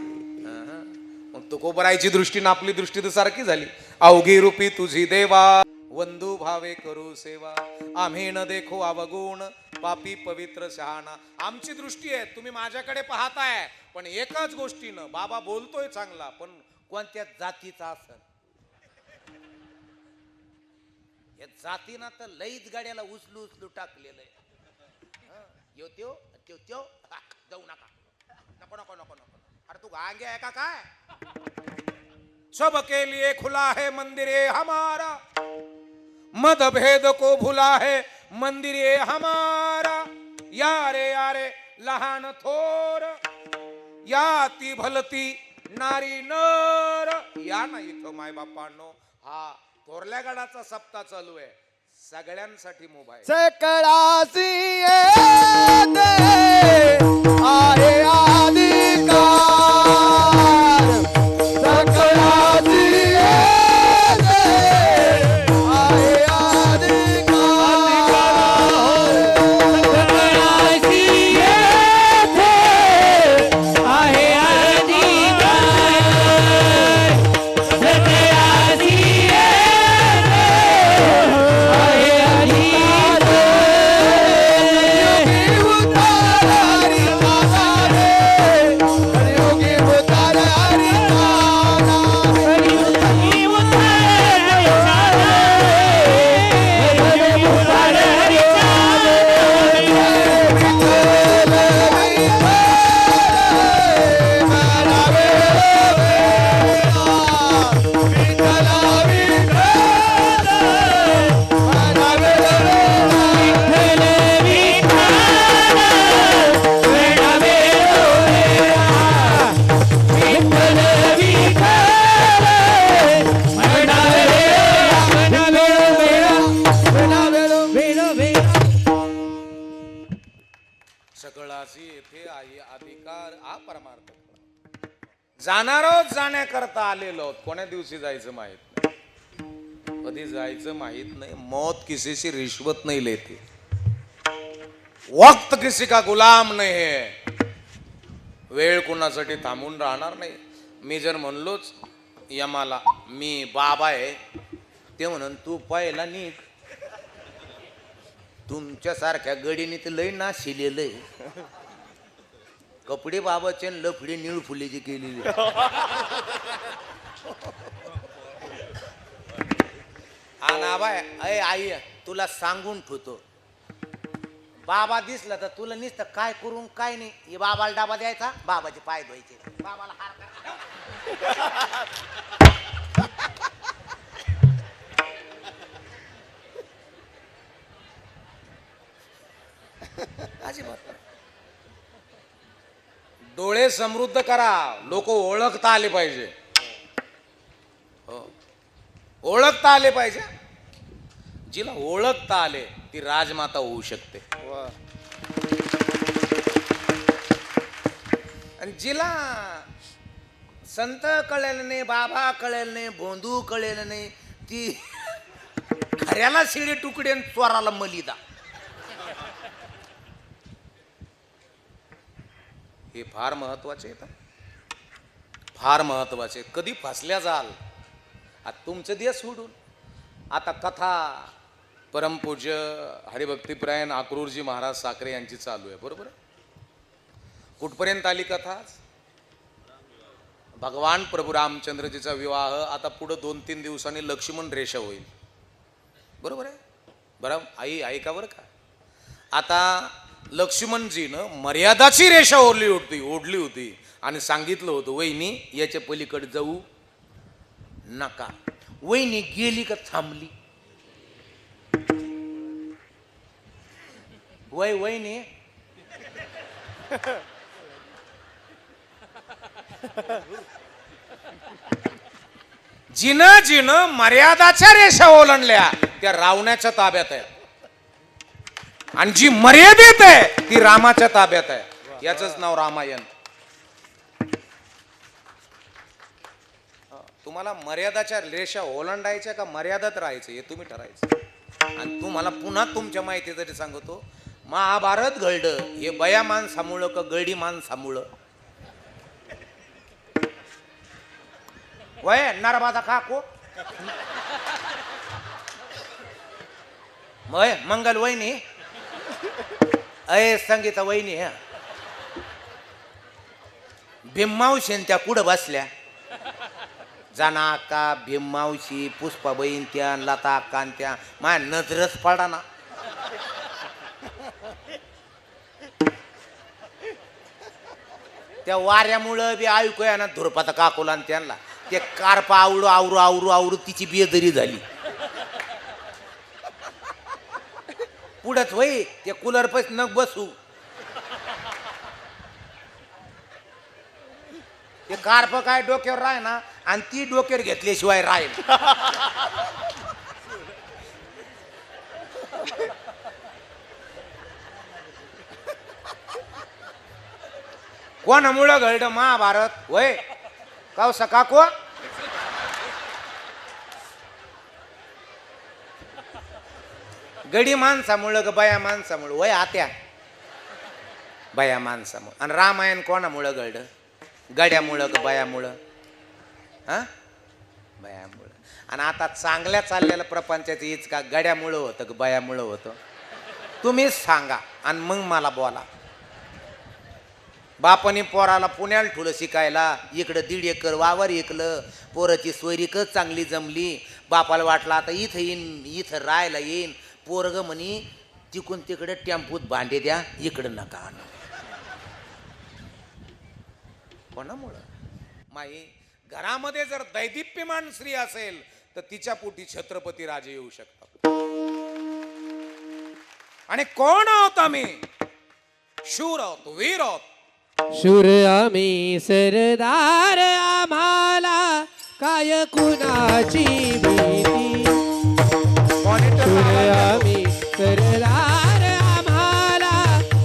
Speaker 1: मग तुकोबरायची दृष्टी ना आपली दृष्टी तर सारखी झाली. अवघी रूपी तुझी देवा, वंदू भावे करू सेवा, आम्ही न देखो अवगुण, पापी पवित्र शहाणा. आमची दृष्टी आहे, तुम्ही माझ्याकडे पाहताय, पण एकाच गोष्टीनं बाबा बोलतोय चांगला, पण कोणत्या जातीचा असेल. या जातीनं तर लईच गाड्याला उचलू उचलू टाकलेलं आहे. यो त्यो त्यो त्यो जाऊ नका, नको नको नको नको. अरे तू गांगे आहे का काय? सबके लिए खुला है मंदिर ये हमारा, मत भेद को भुला है मंदिर ये हमारा. यारे यारे लहान थोर, या ती भलती नारी नर. या ना इथं माय बापांनो, हा थोरल्या गडाचा सप्ताह चालू आहे. सगळ्यांसाठी मोबाईल.
Speaker 4: सकळासी येते आहे अधिकार, सकळासी येते आहे अधिकार,
Speaker 3: सकळासी येथे आहे अधिकार, सकळासी
Speaker 1: सकळासी येथे आहे अधिकार हा परमार्थ. जाणारोच जाण्याकरता आलेलो आहोत. कोण्या दिवशी जायचं माहित नाही, कधी जायचं माहित नाही. मौत किसी रिश्वत नहीं लेती, वक्त किसी का गुलाम नहीं है. वेळ कुणासाठी थांबून राहणार नाही. मी जर म्हणलोच यमाला मी बाबा आहे, ते म्हणून तू पहिला नीट. तुमच्यासारख्या गडीने तर लय ना शिलेलंय. कपडे बाबाचे लफडे निळ फुलेची केलेली. बाय अय आई तुला सांगून ठेवतो, बाबा दिसला तर तुला नुसतं काय करून काय नाही. हे बाबाला डाबा द्यायचा, बाबाचे पाय धुवायचे, बाबाला हार करायचा. डोळे समृद्ध करा, लोक ओळखता आले पाहिजे. हो, ओळखता आले पाहिजे. जिला ओळखता आले ती राजमाता होऊ शकते. आणि जिला संत कळेल नाही, बाबा कळेल नाही, बोंधू कळेल नाही, ती खऱ्याला शिळे तुकडे आणि चोराला मलिदा. हे फार महत्वाचे आहे, फार महत्वाचे. कधी फसल्या जाल. आता तुमचं दिवस सोडून आता कथा परमपूज्य हरिभक्तीपरायण अक्रूरजी महाराज साखरे यांची चालू आहे, बरोबर आहे. कुठपर्यंत आली कथा? भगवान प्रभू रामचंद्रजीचा विवाह. आता पुढे 2-3 दिवसांनी लक्ष्मण रेषा होईल, बरोबर आहे. बरं आई ऐका बरं का. आता लक्ष्मणजीनं मर्यादाची रेषा ओढली होती आणि सांगितलं होतं वहिनी याच्या पलीकडे जाऊ नका. वहिनी गेली का थांबली? वहिनी जिनं मर्यादाच्या रेषा ओलांडल्या त्या रावणाच्या ताब्यात आहे, आणि जी मर्यादित आहे ती रामाच्या ताब्यात आहे. याचंच नाव रामायण. तुम्हाला मर्यादाच्या रेषा ओलांडायच्या का मर्यादात राहायचं हे तुम्ही ठरायचं. आणि तुम्हाला पुन्हा तुमच्या माहितीसाठी सांगतो, महाभारत घडलं हे बया माणसामुळं का गडी माणसामुळं? वय नरबादा काको वय मंगल वहिनी अय संगीता वहिनी ह्या भीममावशीन त्या कुठं बसल्या? जाना अक्का, भीममावशी, पुष्पाबाईन त्या, लता अक्का त्या, माझ्या नजरच पडा ना. त्या वाऱ्यामुळं बी ऐकू ना धुरपाता काकोला आणि त्यांना ते कारपा आवडू आवरू आवरू आवरू तिची बेदरी झाली. पुढंच होई ते कूलर पैस न बसू, ते कारप काय डोक्यावर राह ना आणि ती डोक्यावर घेतल्याशिवाय राहील. कोणामुळं घडलं महाभारत? वय काव सका को गडी माणसामुळं ग बया माणसामुळं? वय आत्या बया माणसामुळं. आणि रामायण कोणामुळं घडलं? गड्यामुळं ग बयामुळं? हा बयामुळं. आणि आता चांगल्या चाललेल्या प्रपंचाचं हीच का गड्यामुळं होतं ग बयामुळं होतं? तुम्हीच सांगा आणि मग मला बोला. बापाने पोराला पुण्याला ठुलं शिकायला, इकडं 1.5 एकर वावर ऐकलं, पोराची सोयरीकच चांगली जमली. बापाला वाटलं आता इथं येईन, इथं राहायला येईन. पोरग म्हणी तिकून तिकडे टेम्पूत भांडे द्या, इकडं नका आणू. कोणामुळं? माई घरामध्ये जर दैदिप्यमान स्त्री असेल तर तिच्या पोटी छत्रपती राजे येऊ शकतात. आणि कोण आहोत आम्ही? शूर आहोत, वीर आहोत.
Speaker 3: शूर आम्ही सरदार, आम्हाला काय कुणाची भीती. शूर आम्ही सरदार, आम्हाला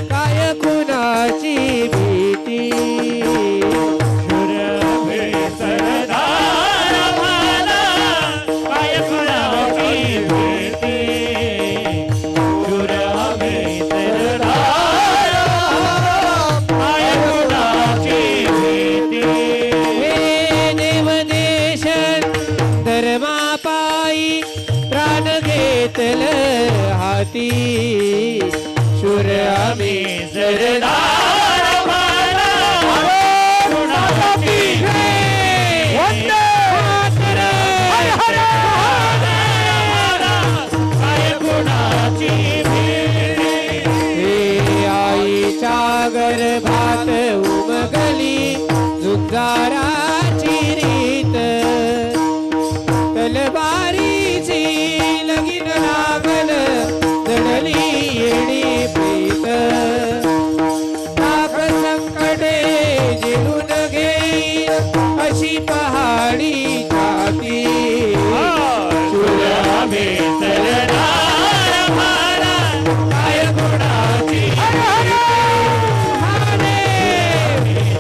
Speaker 3: काय कुणाची भीती. हाती शूर आम्ही सरदार, आम्हाला कुणाची आईच्या गर्भात उमगली झुंजाराची रीत. तलवारीची लगीन लागल, जडली येडी प्रीत. ताप संकटे जिरून घेईल अशी पहाडी छाती. शूर आम्ही सरदार, आम्हाला काय कुणाची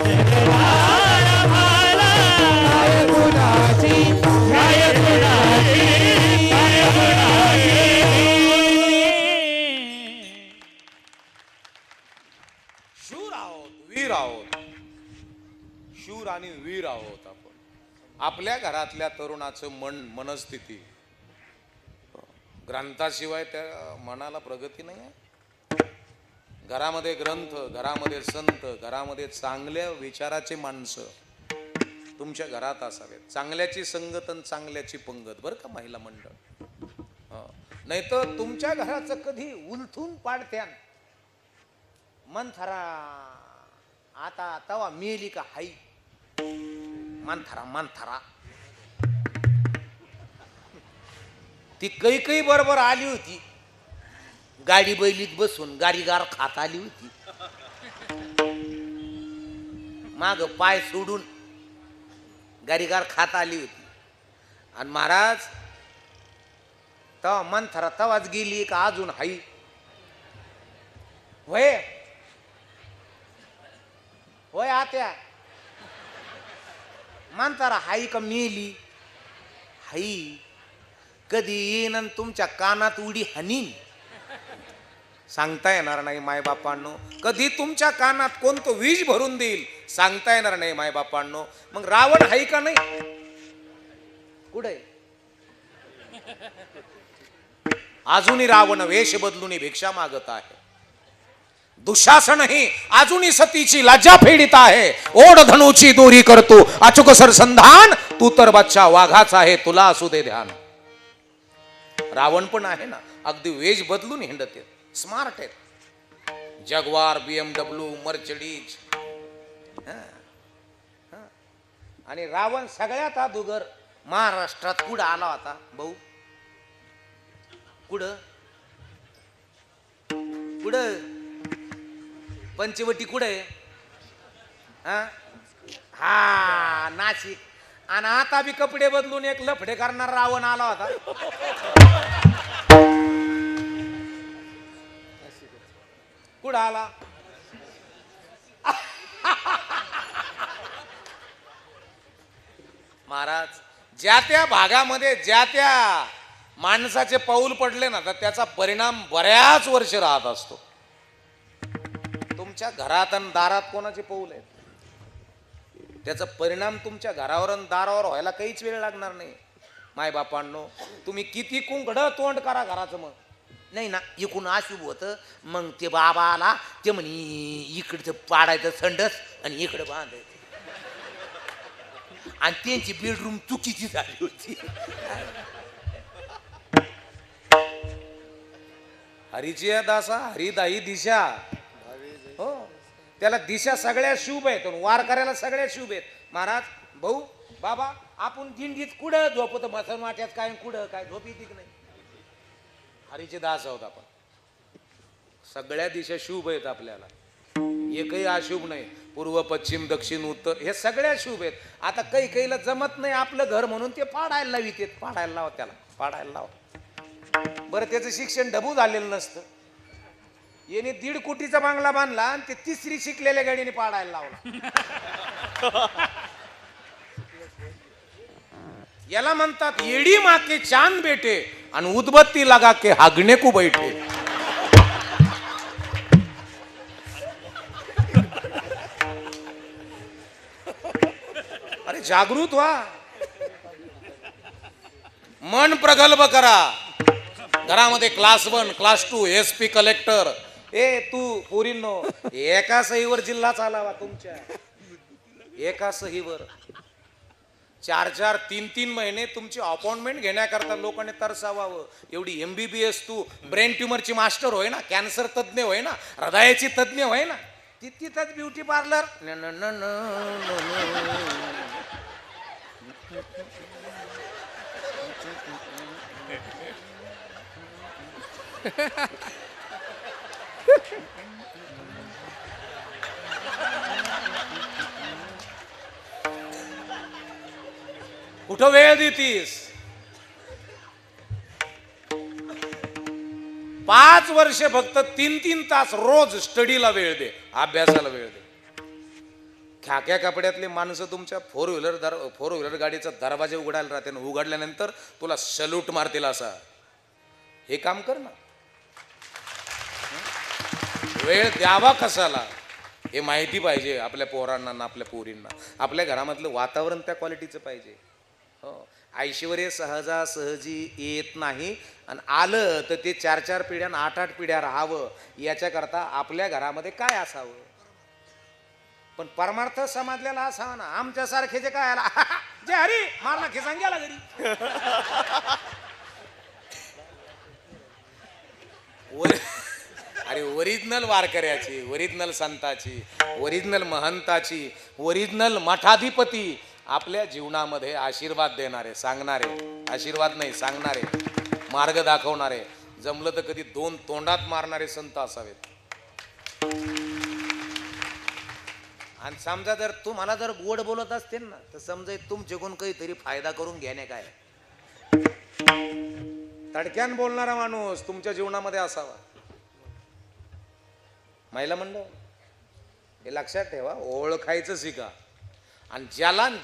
Speaker 3: सरदार, आम्हाला काय कुणाची
Speaker 1: शूर आहोत, वीर आहोत. शूर आणि वीर आहोत आपण. आपल्या घरातल्या तरुणाचं मनस्थिती ग्रंथाशिवाय त्या मनाला प्रगती नाही आहे. घरामध्ये ग्रंथ, घरामध्ये संत, घरामध्ये चांगल्या विचाराचे माणसं तुमच्या घरात असावेत. चांगल्याची संगत आणि चांगल्याची पंगत, बरं का महिला मंडळ. नाही तर तुमच्या घराचं कधी उलथून पाडत्यान. मंथरा आता तवा मेली का हाई? मंथरा मंथरा ती कैकई बरोबर आली होती, गाडी बैलीत बसून गाडीगार खात आली होती. माग पाय सोडून गाडीगार खात आली होती. आणि महाराज तवा मंथरा तवाच गेली का अजून हाई? होय होय आत्या मंथरा हाई का मेली? हाई कधी येईन आणि तुमच्या कानात उडी हनीन सांगता येणार नाही मायबापांनो. कधी तुमच्या कानात कोणतं विष भरून देईल सांगता येणार नाही मायबापांनो. मग रावण हाय का नाही? कुठे अजूनही रावण वेश बदलून भिक्षा मागत आहे. दुःशासनही अजूनही सतीची लज्जा फेडीत आहे. ओढ धनुची दोरी करतो अचूक सरसंधान. तू तर बच्चा वाघाचा आहे तुला असू दे ध्यान. रावण पण आहे ना अगदी वेश बदलून हिंडत आहेत. स्मार्ट आहेत. जगवार BMW मर्चडीज. आणि रावण सगळ्यात अगोदर महाराष्ट्रात कुठं आला होता भाऊ? कुठं कुठं पंचवटी कुठे? हा नाशिक. आणि आता बी कपडे बदलून एक लफडे करणार रावण आला होता. कुठं आला? महाराज ज्या त्या भागामध्ये ज्या त्या माणसाचे पाऊल पडले ना तर त्याचा परिणाम बऱ्याच वर्ष राहत असतो. तुमच्या घरात आणि दारात कोणाचे पाऊल आहेत त्याचा परिणाम तुमच्या घरावर आणि दारावर व्हायला काहीच वेळ लागणार नाही. मायबापांनो तुम्ही किती कुंकड तोंड करा घराचं मग नाही ना इकडून अशुभ होतं. मग ते बाबा आला ते म्हणे इकडचं पाडायचं संडस आणि इकडं बांधायचं. आणि त्यांची बेडरूम चुकीची झाली होती. हरीची दासा हरिदाई दिशा. हो त्याला दिशा सगळ्या शुभ आहेत वार करायला सगळ्या शुभ आहेत. महाराज भाऊ बाबा आपण दिंडीत कुठं झोपतो मसन वाट्यात काय कुठं काय झोप येते की नाही? हरीचे दास आहोत आपण. सगळ्या दिशा शुभ आहेत आपल्याला एकही अशुभ नाही. पूर्व पश्चिम दक्षिण उत्तर हे सगळ्या शुभ आहेत. आता काही काहीला जमत नाही आपलं घर म्हणून ते पाडायला लावित. पाडायला लावा त्याला पाडायला लावा. बरं त्याचं शिक्षण ढबू झालेलं नसतं. याने 1.5 कोटीचा बांगला बांधला आणि ते 3री शिकलेल्या गाडीने पाडायला लावला. याला म्हणतात येडी माके चांद बेटे आणि उदबत्ती लगा के हागणे को बैठे. अरे जागृत व्हा. मन प्रगल्भ करा. घरामध्ये क्लास 1 क्लास 2 SP कलेक्टर. तू पोरींनो एका सहीवर जिल्हा चालावा तुमच्या. एका सहीवर 4-4 3-3 महिने तुमची अपॉइंटमेंट घेण्याकरता लोकांनी तरसावावं. एवढी MBBS तू ब्रेन ट्युमरची मास्टर होय ना कॅन्सर तज्ञ होय ना हृदयाची तज्ञ होय ना तिथंच ब्युटी पार्लर. कुठं वेळ देतीस? 5 वर्ष फक्त 3-3 तास रोज स्टडीला वेळ दे अभ्यासाला वेळ दे. खाक्या कपड्यातले माणसं तुमच्या 4 व्हीलर गाडीचा दरवाजा उघडायला राहते. उघडल्यानंतर तुला सल्यूट मारतील असा. हे काम कर ना. वेळ द्यावा कसाला हे माहिती पाहिजे आपल्या पोरांना ना आपल्या पोरींना. आपल्या घरामधलं वातावरण त्या क्वालिटीचं पाहिजे. हो ऐश्वर्य सहजासहजी येत नाही आणि आलं तर ते 4-4 पिढ्या 8-8 पिढ्या राहावं याच्याकरता आपल्या घरामध्ये काय असावं. पण परमार्थ समाजलेला असावा ना. आमच्यासारखे जे काय आला जे हरी मारला खिसांग गेला घरी. अरे ओरिजिनल वारकऱ्याची ओरिजिनल संताची ओरिजिनल महंताची ओरिजिनल मठाधिपती आपल्या जीवनामध्ये आशीर्वाद देणारे सांगणारे आशीर्वाद नाही सांगणारे मार्ग दाखवणारे जमलं तर कधी 2 तोंडात मारणारे संत असावेत. आणि समजा जर तुम्हाला जर गोड बोलत असतील ना तर समजा तुमच्याकडून काहीतरी फायदा करून घेणे काय. तडक्यान बोलणारा माणूस तुमच्या जीवनामध्ये असावा. महिला मंडळ हे लक्षात ठेवा. ओळखायचं शिका आणि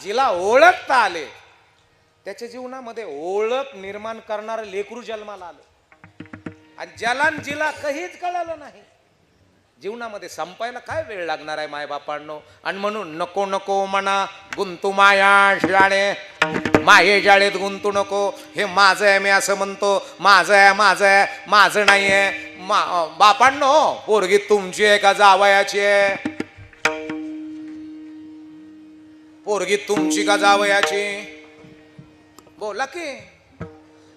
Speaker 1: जिला ओळखता आले त्याच्या जीवनामध्ये ओळख निर्माण करणारं लेकरू जन्माला आलं आणि ज्याला न जिला काहीच कळालं नाही. जीवनामध्ये संपायला काय वेळ लागणार आहे मायबापांनो. आणि म्हणून नको नको म्हणा गुंतू माया शाळे, माये जाळेत गुंतू नको. हे माझं आहे मी असं म्हणतो, माझं आहे माझं आहे, माझं नाही आहे. बापांनो, पोरगी तुमची आहे का जावयाची आहे? पोरगी तुमची का जावयाची? बोला की.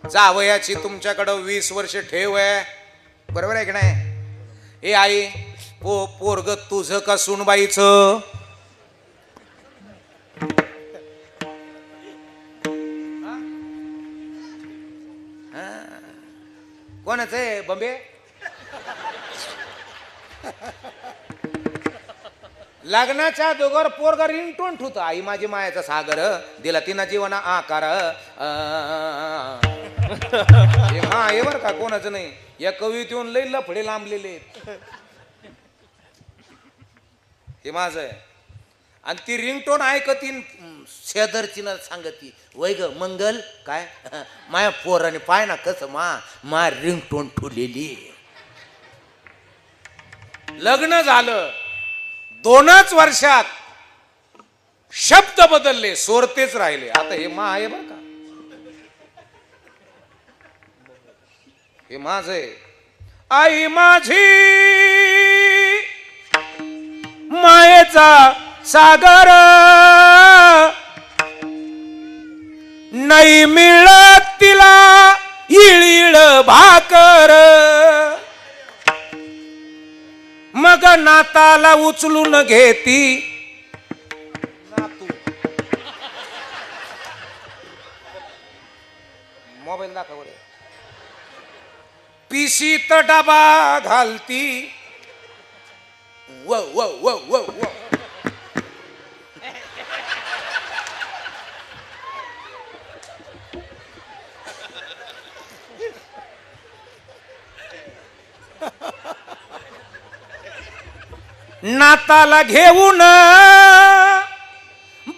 Speaker 1: जावयाची तुमच्याकडं 20 वर्ष ठेव आहे, बरोबर आहे की नाही? ए आई, पोरग तुझं का सुनबाईचं? कोणाचं आहे बंबे? लग्नाच्या दोघर पोरग रिंगटोन ठुत, आई माझी मायाचा सागर दिला तिना जीवना आकार. हे मा आहे बर का, कोणाचं नाही. या कवितेहून लई लफडे लांबलेले हे माझं आहे. आणि ती रिंगटोन ऐकतीन शेजारचीनं सांगती, वै ग मंगल काय माया पोराने पाय ना कसं मा रिंगटोन ठुलेली. लग्न झालं 2च वर्षात शब्द बदलले, सोरतेच राहिले. आता हे मा आहे बर का, हे माझ आहे. आई माझी मायेचा सागर, नाही मिळत तिला इळीळ भाकर. मग नाताला उचलून घेती नातू. मोबाईल दाखव रे. पिशीत डबा घालती. व व व व व नाताला घेऊन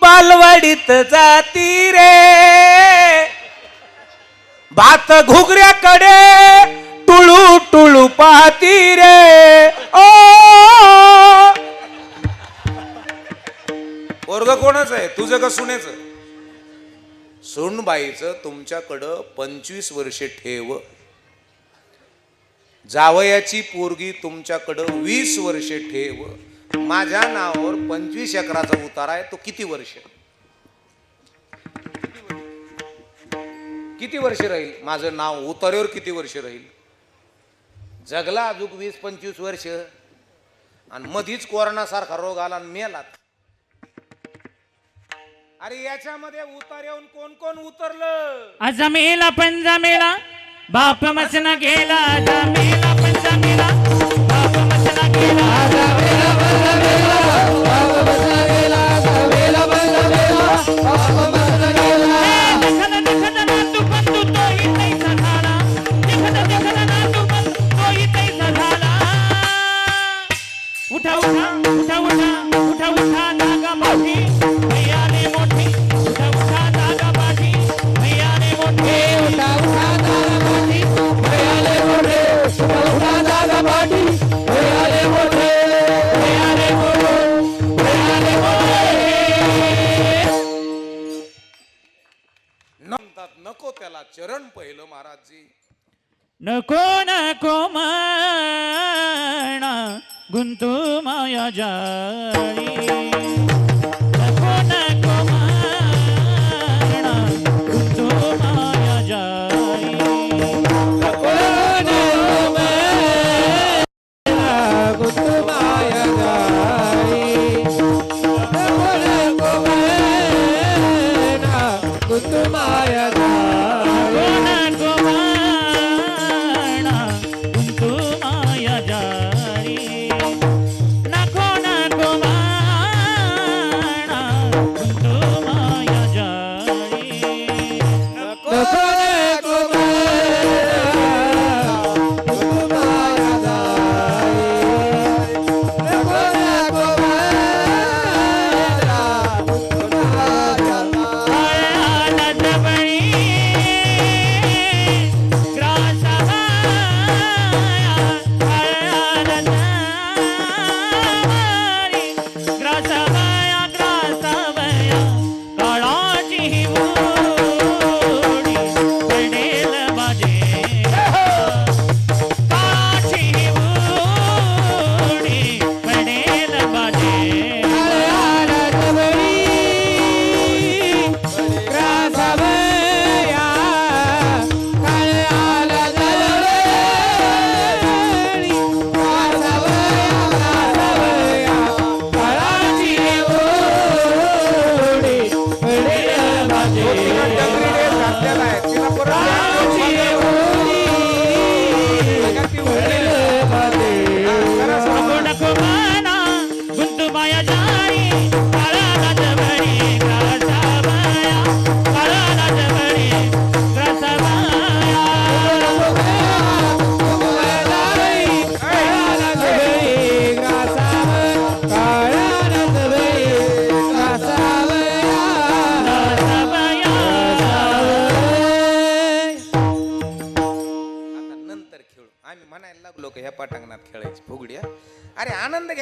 Speaker 1: बालवाडीत जाती रे. भात घुगऱ्याकडे टुळू टुळू पाहती रे. ओ पोरग कोणाचं आहे, तुझं का सुनेचं? सुनबाईचं तुमच्याकडं 25 वर्षे ठेव. जावयाची पोरगी तुमच्याकडं 20 वर्षे ठेव. माझ्या नावावर 25 एकराचा उतारा आहे, तो किती वर्ष राहील? माझं नाव उतार्यावर किती वर्ष राहील? जगला अजून 20-25 वर्ष आणि मधीच कोरोना सारखा रोग आला आणि मेलात. अरे याच्यामध्ये उतार्याहून कोण कोण उतरलं?
Speaker 3: जमेला पण जमेला बाप मसना गेला. जमेला पण जमेला बाप मसना गेला. जमेला पण जमेला बाप मसना गेला. जमेला पण जमेला बाप मसना गेला. देखत नातू पण तू तोही तैसा झाला. देखत नातू पण तोही तैसा झाला. उठा उठा उठा उठा उठा उठा नागा माझी भैयाने मोठी. उठा उठा नागा माझी भैयाने मोठी. उठा उठा नागा माझी भैयाने मोठे. उठा उठा नागा माझी भैयाने मोठे. भैयाने मोठे भैयाने मोठे.
Speaker 1: म्हणतात नको त्याला चरण पहिलं महाराजजी.
Speaker 3: नको नको म्हणा गुंतू माया जाळी. नको नको म्हणा गुंतू माया जाळी. नको नको म्हणा गुंतू माया जाळी. नको नको म्हणा गुंतू माया जाळी. नको नको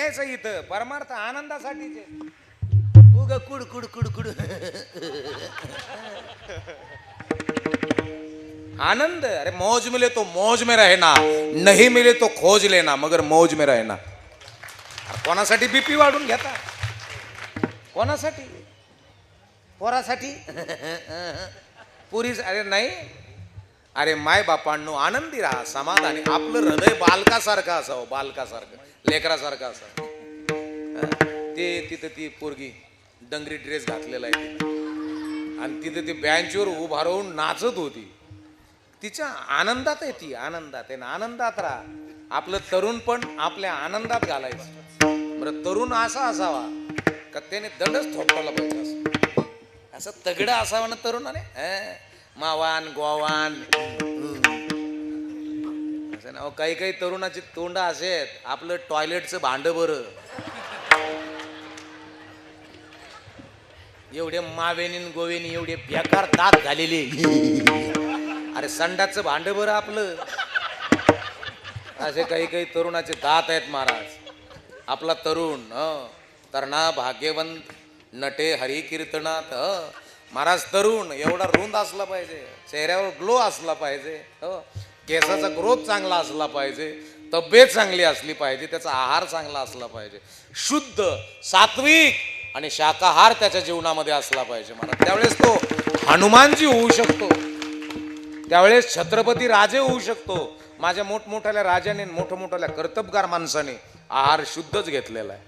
Speaker 1: यायचं इथं परमार्थ आनंदासाठीच आहे. उग कुड कुड कुड कुड आनंद. अरे मौज मिले तो मौज में रहना, नहीं मिले तो खोज लेना, मगर मौज में रहना. कोणासाठी बीपी वाढून घेता? कोणासाठी? पोरासाठी? पुरी? अरे नाही. अरे माय बापांनो आनंदी राहा, समाधानी. आपलं हृदय बालकासारखं असावं, बालकासारखं, लेकरासारखं असावं. ते तिथं ती पोरगी डंगरी ड्रेस घातलेला आहे तिनं, आणि तिथं ती बेंचवर उभा राहून नाचत होती. तिच्या आनंदात आहे, ती आनंदात आहे ना. आनंदात राहा. आपलं तरुण पण आपल्या आनंदात घालायचं. बरं तरुण असा असावा का त्याने दंडच थोपटायला पाहिजे. असं तगडं असावं ना तरुणाने. मावान गोवान असं ना. काही काही तरुणाची तोंड असे आहेत, आपलं टॉयलेटचं भांड बरं, एवढे मावेनी गोवेनी एवढे बेकार दात झालेले. अरे संडाचं भांड बरं आपलं. असे काही काही तरुणाचे दात आहेत महाराज. आपला तरुण तरणा भाग्यवंत नटे हरी कीर्तनात. महाराज तरुण एवढा रुंद असला पाहिजे, चेहऱ्यावर ग्लो असला पाहिजे, केसाचा ग्रोथ चांगला असला पाहिजे, तब्येत चांगली असली पाहिजे, त्याचा आहार चांगला असला पाहिजे, शुद्ध सात्विक आणि शाकाहार त्याच्या जीवनामध्ये असला पाहिजे महाराज. त्यावेळेस तो हनुमानजी होऊ शकतो, त्यावेळेस छत्रपती राजे होऊ शकतो. माझ्या मोठमोठ्याल्या राजाने, मोठमोठ्याल्या कर्तबगार माणसाने आहार शुद्धच घेतलेला आहे.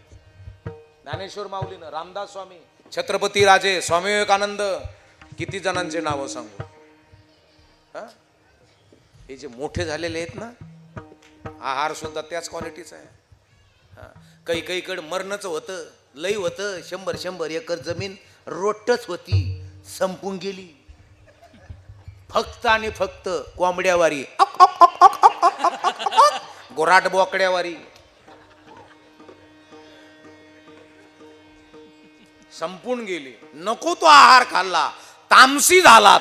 Speaker 1: ज्ञानेश्वर माऊलीनं, रामदास स्वामी, छत्रपती राजे, स्वामी विवेकानंद, किती जणांचे नावं सांगू. हे जे मोठे झालेले आहेत ना, आहार सुद्धा त्याच क्वालिटीचा आहे. काही काहीकडे मरणच होतं, लई होतं. 100 एकर जमीन रोटच होती, संपून गेली. फक्त आणि फक्त कोंबड्यावारी, गोराट बोकड्यावारी संपून गेली. नको तो आहार खाल्ला, तामसी झालात.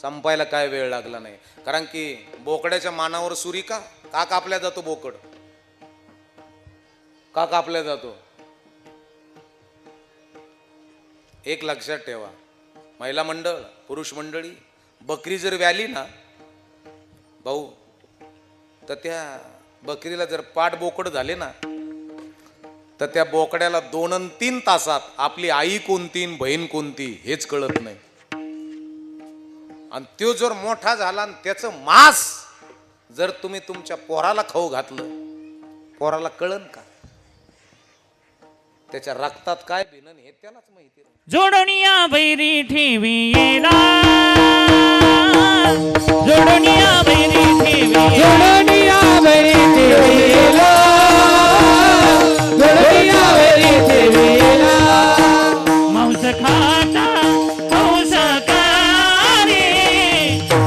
Speaker 1: संपायला काय वेळ लागला नाही. कारण की बोकड्याच्या मानावर सुरी का कापल्या जातो? बोकड का कापल्या जातो? एक लक्षात ठेवा, महिला मंडळ, पुरुष मंडळी, बकरी जर व्याली ना भाऊ, तर त्या बकरीला जर पाठ बोकड झाले ना, तर त्या बोकड्याला 2 आणि 3 तासात आपली आई कोणती बहीण कोणती हेच कळत नाही. आणि तो जर मोठा झाला आणि त्याचं मांस जर तुम्ही तुमच्या पोराला खाऊ घातलं, पोराला कळन का? त्याच्या रक्तात काय भिनन हे त्यालाच माहिती.
Speaker 3: जोडोनिया बैरी ठेवीला, जोडोनिया बैरी ठेवीला,
Speaker 4: जोडनिया बैरी ठेवीला, जोडनिया बैरी ठेवीला.
Speaker 3: मांस खाता हौस करे,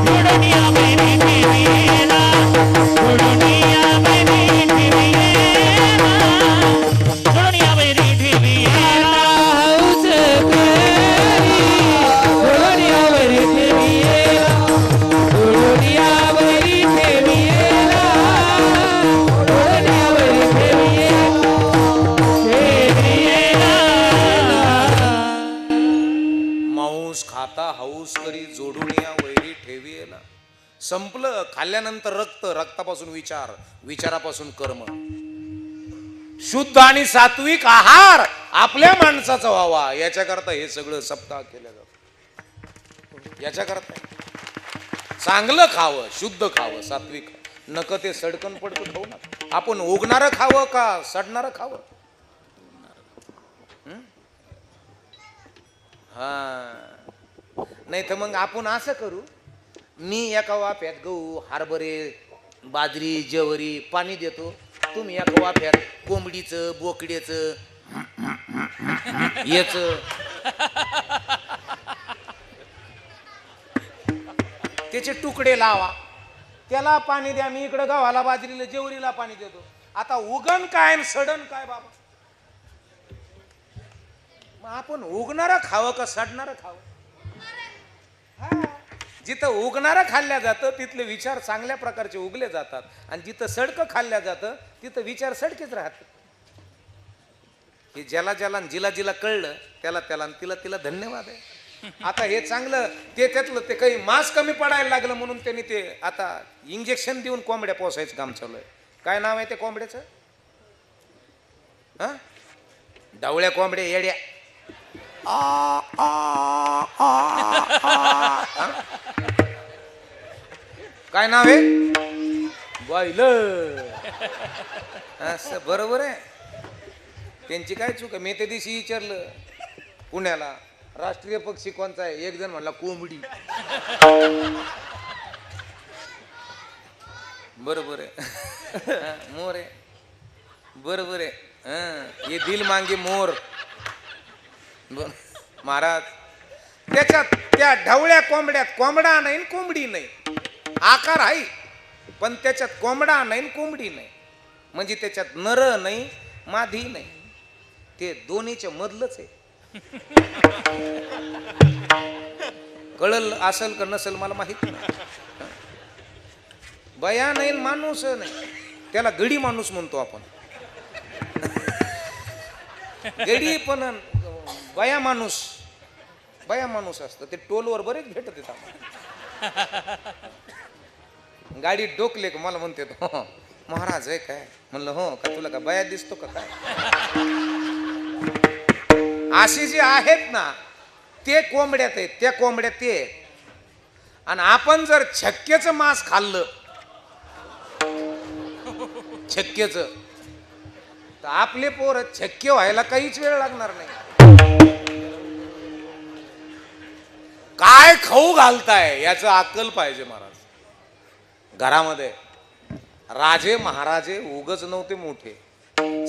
Speaker 3: जोडोनिया बैरी ठेवीला, जोडोनिया बैरी ठेवीला, जोडोनिया बैरी ठेवीला.
Speaker 4: हौस करी, जोडनिया बैरी ठेवीला, जोडनिया बैरी ठेवीला, जोडनिया बैरी ठेवीला.
Speaker 1: मांस खाता हौस करी, जोडून या वैरी ठेवीला. संपलं. खाल्ल्यानंतर रक्त, रक्तापासून विचार, विचारापासून कर्म. शुद्ध आणि सात्विक आहार आपल्या माणसाचा व्हावा, याच्याकरता हे सगळं सप्ताह केलं जातं. याच्याकरता चांगलं खावं, शुद्ध खावं, सात्विक खावं. नक ते सडकन पडकं खाऊ नका. आपण उगणारं खावं का सडणारं खावं? हा, नाही तर मग आपण असं करू, मी एका वाफ्यात गहू, हरभरे, बाजरी, ज्वारी पाणी देतो, तुम्ही एका वाफ्यात कोंबडीचं, बोकड्याचं, याच त्याचे तुकडे लावा, त्याला पाणी द्या. मी इकडं गव्हाला, बाजरीला, ज्वारीला पाणी देतो. आता उगण काय आणि सडण काय बाबा? मग आपण उगणारं खावं का सडणारं खावं? जिथं उगणारं खाल्ल्या जातं तिथले विचार चांगल्या प्रकारचे उगले जातात आणि जिथं सडकं खाल्ल्या जातं तिथं विचार सडकेच राहतात. हे ज्याला ज्याला जिला जिला कळलं त्याला त्याला आणि तिला तिला धन्यवाद आहे. आता हे चांगलं ते त्यातलं ते काही मांस कमी पडायला लागलं म्हणून त्यांनी ते आता इंजेक्शन देऊन कोंबड्या पोसायचं काम चालू आहे. काय नाव आहे ते कोंबड्याचं? हा, डावळ्या कोंबड्या येड्या. काय नाव आहे? बाईल. असं बरोबर आहे. त्यांची काय चूक आहे? मी त्या दिवशी विचारलं पुण्याला राष्ट्रीय पक्षी कोणता आहे, एक जण म्हणला कोंबडी. बरोबर आहे. मोर आहे. बरोबर आहे. ये दिल मांगे मोर. महाराज त्याच्यात त्या ढवळ्या कोंबड्यात कोंबडा नाही कोंबडी नाही. आकार आहे पण त्याच्यात कोंबडा नाही कोंबडी नाही. म्हणजे त्याच्यात नर नाही मादी नाही. ते दोन्हीच्या मधलंच आहे. कळल असेल का नसेल मला माहित नाही. बया नाही माणूस नाही. त्याला गडी माणूस म्हणतो आपण. गडी पण बया माणूस असतं. ते टोलवर बरेच भेटत येत आम्हाला. गाडीत डोकले का मला म्हणते हो महाराज आहे काय? म्हणलं हो का तुला का बया दिसतो का काय? अशी जे आहेत ना ते कोंबड्यात आहेत. त्या कोंबड्यात ते आहेत. आणि आपण जर छक्क्याचं मांस खाल्लं छक्क्याचं तर आपले पोर छक्के व्हायला काहीच वेळ लागणार नाही. काय खाऊ घालताय याचं अक्कल पाहिजे महाराज. घरामध्ये राजे महाराजे उगच नव्हते मोठे.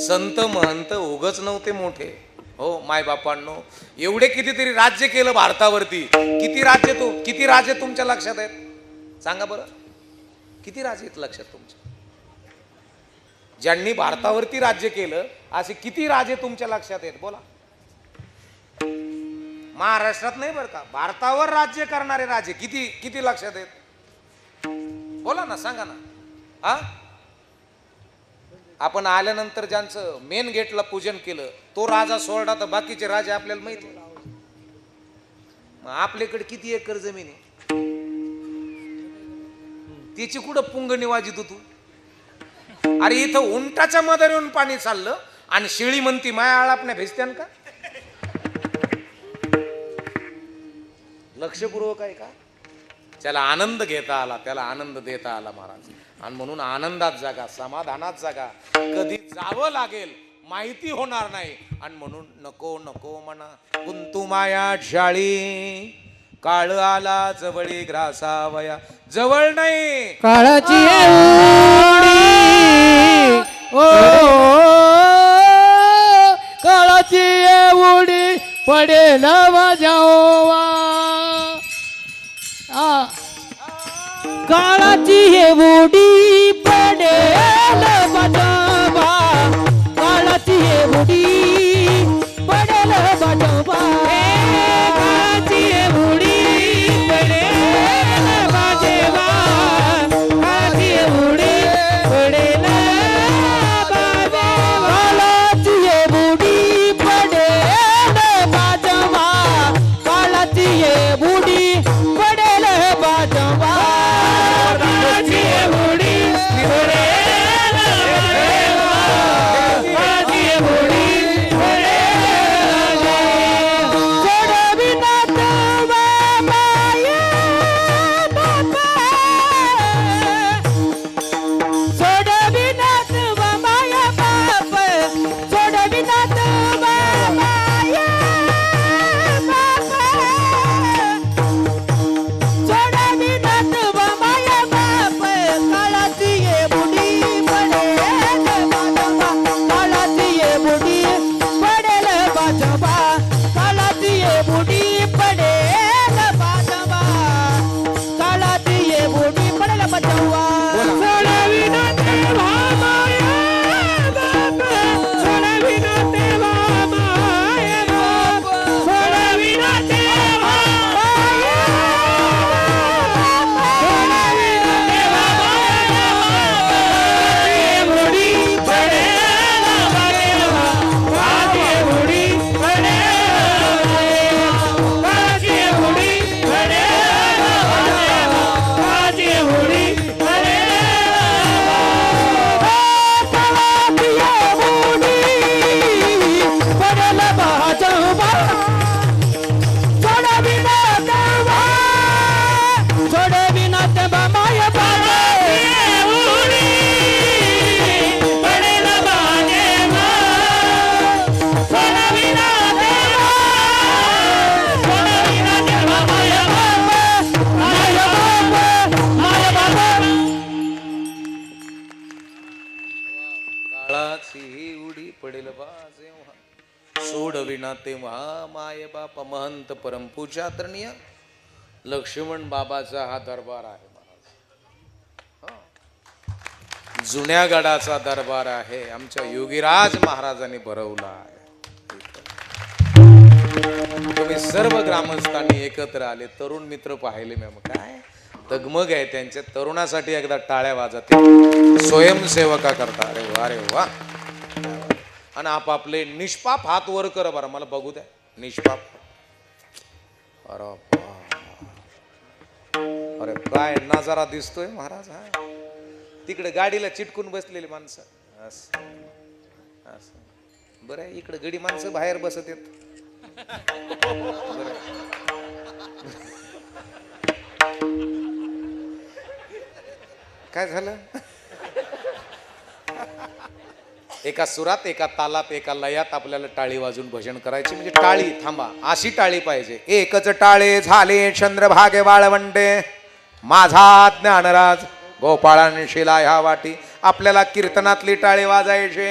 Speaker 1: संत महंत उगच नव्हते मोठे. हो माय बापांनो, एवढे कितीतरी राज्य केलं भारतावरती. किती राजे तुमच्या लक्षात आहेत? सांगा बरं, किती राजे आहेत लक्षात तुमच्या? ज्यांनी भारतावरती राज्य केलं असे किती राजे तुमच्या लक्षात आहेत? बोला. महाराष्ट्रात नाही बरं का, भारतावर राज्य करणारे राजे किती किती लक्षात आहेत? बोला ना, सांगा ना. हा, आपण आल्यानंतर ज्यांचं मेन गेटला पूजन केलं तो राजा सोडला तर बाकीचे राजे आपल्याला माहिती. मग आपल्याकडे किती एकर जमीन आहे? त्याची कुठं पुंगणी वाजित होतो? अरे इथं उंटाच्या मधार येऊन पाणी चाललं आणि शेळी म्हणती माया आळापण्या भेजत्यान का? लक्षपूर्वक आहे का? त्याला आनंद घेता आला, त्याला आनंद देता आला महाराज. आणि म्हणून आनंदात जागा, समाधानात जागा. कधी जावं लागेल माहिती होणार नाही. आणि म्हणून नको नको म्हणा कुंतू माया शाळी. काळ आला जवळी ग्रासावया. जवळ नाही
Speaker 4: काळाची उडी ओ काळाची उडी पडेल वाजावा. काळाची उडी पडेल वाजावा. काळाची उडी पडेल वाजावा. काळाची उडी पडेल वाजेवा. काळाची उडी पडेल वाजेवा. काळाची उडी पडेल वाजवा. काळाची उडी पडेल वाजवा. काळाची उडी
Speaker 1: विना तेव्हा माय बाप महंत परमपूजातरणीय लक्ष्मण बाबाचा हा दरबार आहे महाराज. जुन्या गडाचा दरबार आहे. आमच्या योगीराज महाराजांनी भरवला आहे. तुम्ही सर्व ग्रामस्थांनी एकत्र आले. तरुण मित्र पाहिले मी. मग काय दगमग आहे त्यांच्या. तरुणासाठी एकदा टाळ्या वाजते स्वयंसेवका करता. अरे वा रे वा. आणि आपापले निष्पाप हात वर कर बरं मला बघू द्या. निष्पाप. अरे अरे काय नजारा दिसतोय महाराज. हा तिकडे गाडीला चिटकून बसलेली माणसं. असं असं बरं आहे. इकडे गडी माणसं बाहेर बसत येत. काय झालं. एका सुरात एका तालात एका लयात आपल्याला टाळी वाजून भजन करायची. म्हणजे टाळी थांबा अशी टाळी पाहिजे. एकच टाळे झाले चंद्रभागे वाळवंटे माझा ज्ञानराज गोपाळांशिला ह्या वाटी. आपल्याला कीर्तनातली टाळी वाजायची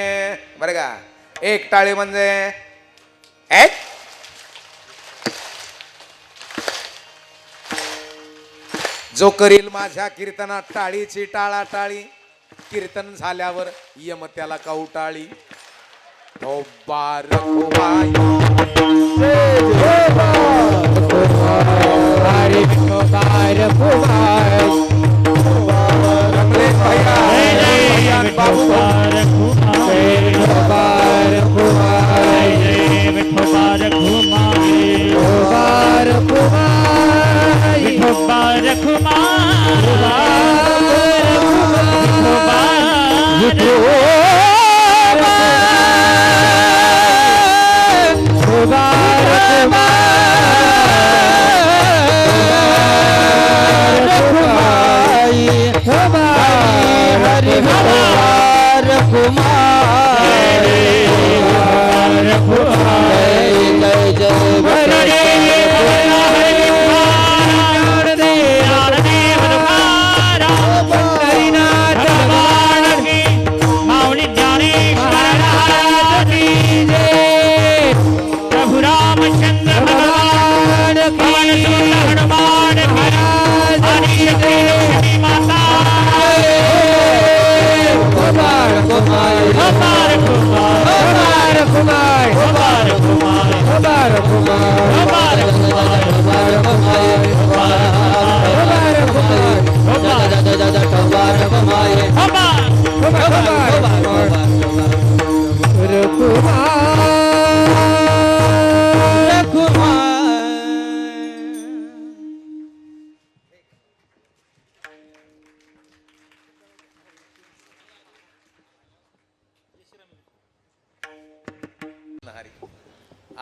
Speaker 1: बरं का. एक टाळी म्हणजे एक. जो करील माझ्या कीर्तनात टाळीची टाळा टाळी. कीर्तन झाल्यावर यम त्याला कवटाळी. हो बार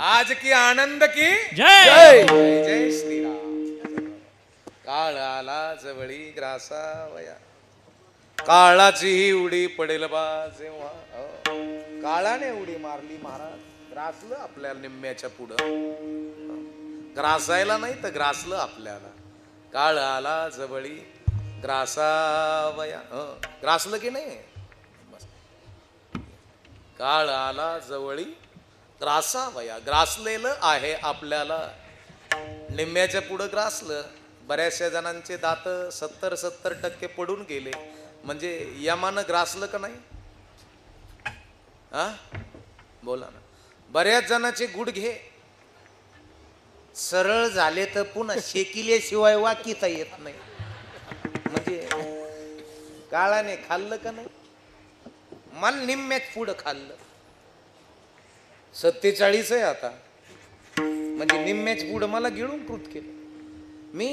Speaker 1: आज की आनंद की
Speaker 3: जय.
Speaker 1: जय श्रीराम. काळ आला जवळी ग्रासावया काळाची ही उडी पडेल बा जेव्हा. काळाने उडी मारली महाराज. ग्रासलं आपल्याला निम्म्याच्या पुढं. ग्रासायला नाही तर ग्रासलं आपल्याला. काळ आला जवळी ग्रासावया. ग्रासलं की नाही. काळ आला जवळी ग्रासावया. ग्रासलेलं आहे आपल्याला. निम्म्याच्या पुढं ग्रासलं. बऱ्याचशा जणांचे दात 70% पडून गेले. म्हणजे यमानं ग्रासलं का नाही. हा बोला ना. बऱ्याच जणांचे गुडघे सरळ झाले तर पुन्हा शेकिल्याशिवाय वाकीता येत नाही. म्हणजे काळाने खाल्लं का नाही. मला निम्म्याच पुढं खाल्लं. 47 आहे आता. म्हणजे निम्म्याच पुढं मला गिळून कृत केलं. मी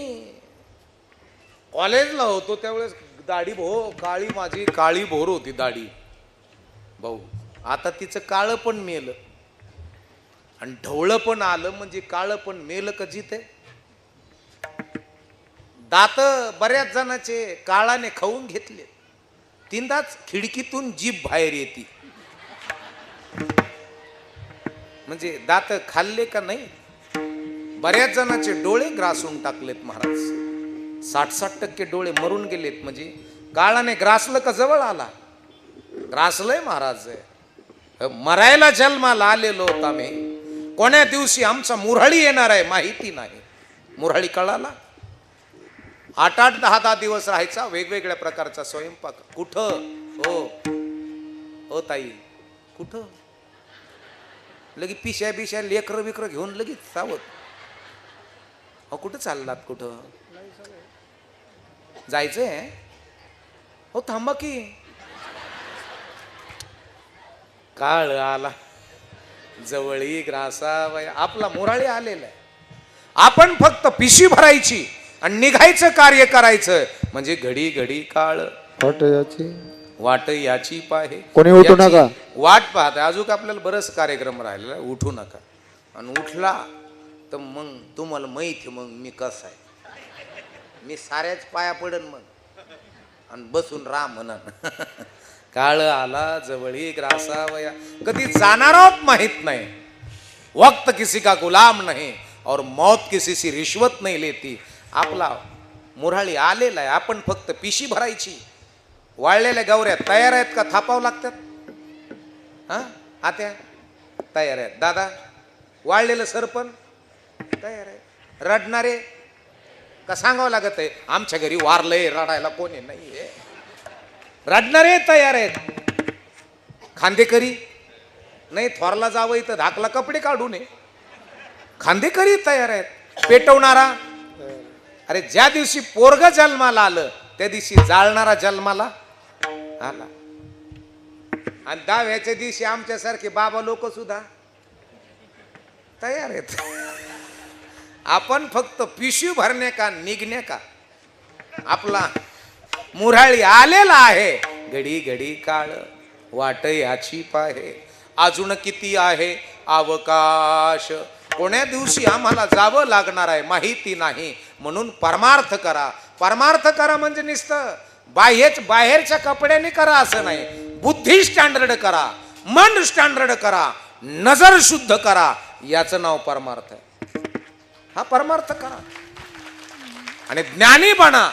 Speaker 1: कॉलेजला होतो त्यावेळेस दाढी काळी माझी काळी भोर होती दाढी भाऊ. आता तिचं काळं पण मेलं आणि ढवळं पण आलं. म्हणजे काळं पण मेलं का जिथे. दात बऱ्याच जणांचे काळाने खाऊन घेतले. तीनदाच खिडकीतून जीभ बाहेर येते. म्हणजे दात खाल्ले का नाही. बऱ्याच जणांचे डोळे ग्रासून टाकलेत महाराज. 60% डोळे मरून गेलेत. म्हणजे काळाने ग्रासलं का जवळ आला. ग्रासलंय महाराज. मरायला जन्माला आलेलो होता मी. कोण्या दिवशी आमचा मुरळी येणार आहे माहिती नाही. मुरळी कळाला. 8-8, 10-10 दिवस राहायचा, वेगवेगळ्या प्रकारचा स्वयंपाक. कुठं हो ताई, कुठं लगेच पिश्या बिश्या लेकरं बिकर घेऊन लगेच सावध. हो कुठं चाललात? कुठं जायचंय? हो थांबा की. काळ आला जवळी ग्रासावया. आपला मुराळी आलेला आहे. आपण फक्त पिशी भरायची आणि निघायचं कार्य करायचं. म्हणजे घडी घडी काळ वाट याची पाहे.
Speaker 5: कोणी उठू
Speaker 1: याची
Speaker 5: नका.
Speaker 1: वाट पाहत. अजून आपल्याला बरंच कार्यक्रम राहिलेला. उठू नका. आणि उठला तर मग तुम्हाला माहिती मग मी कसं आहे. मी साऱ्याच पाया पडन मग आणि बसून राह म्हणन. काळ आला जवळी ग्रासावया. कधी जाणार आहोत माहित नाही. वक्त किसी का गुलाम नहीं और मौत किसी सी रिश्वत नहीं लेती. आपला मुराळी आलेला आहे. आपण फक्त पिशी भरायची. वाळलेल्या गवऱ्या तयार आहेत का थापावं लागतात? हा आत्या तयार आहेत. दादा वाळलेलं सरपण तयार आहे. रडणारे का सांगावं लागत आहे आमच्या घरी वारलंय रडायला कोणी नाहीये. रडणारे तयार आहेत. खांदेकरी नाही थोरला जावं इथं धाकला कपडे काढू नये. खांदेकरी तयार आहेत. पेटवणारा अरे ज्या दिवशी पोरग जन्माला आलं त्या दिवशी जाळणारा जन्माला आला. आणि दहाव्याच्या दिवशी आमच्यासारखे बाबा लोक सुद्धा तयार आहेत. आपण फक्त पिशवी भरणे का निघणे का. आपला मुराळी आलेला आहे. घडी घडी काळ वाट याची पाहे. अजून किती आहे अवकाश. कोण्या दिवशी आम्हाला जावं लागणार आहे माहिती नाही. म्हणून परमार्थ करा. परमार्थ करा म्हणजे नुसतं बाहेरच्या कपड्याने करा असं नाही. बुद्धी स्टँडर्ड करा, मन स्टँडर्ड करा, नजर शुद्ध करा. याचं नाव परमार्थ आहे. हा परमार्थ करा आणि ज्ञानी बना.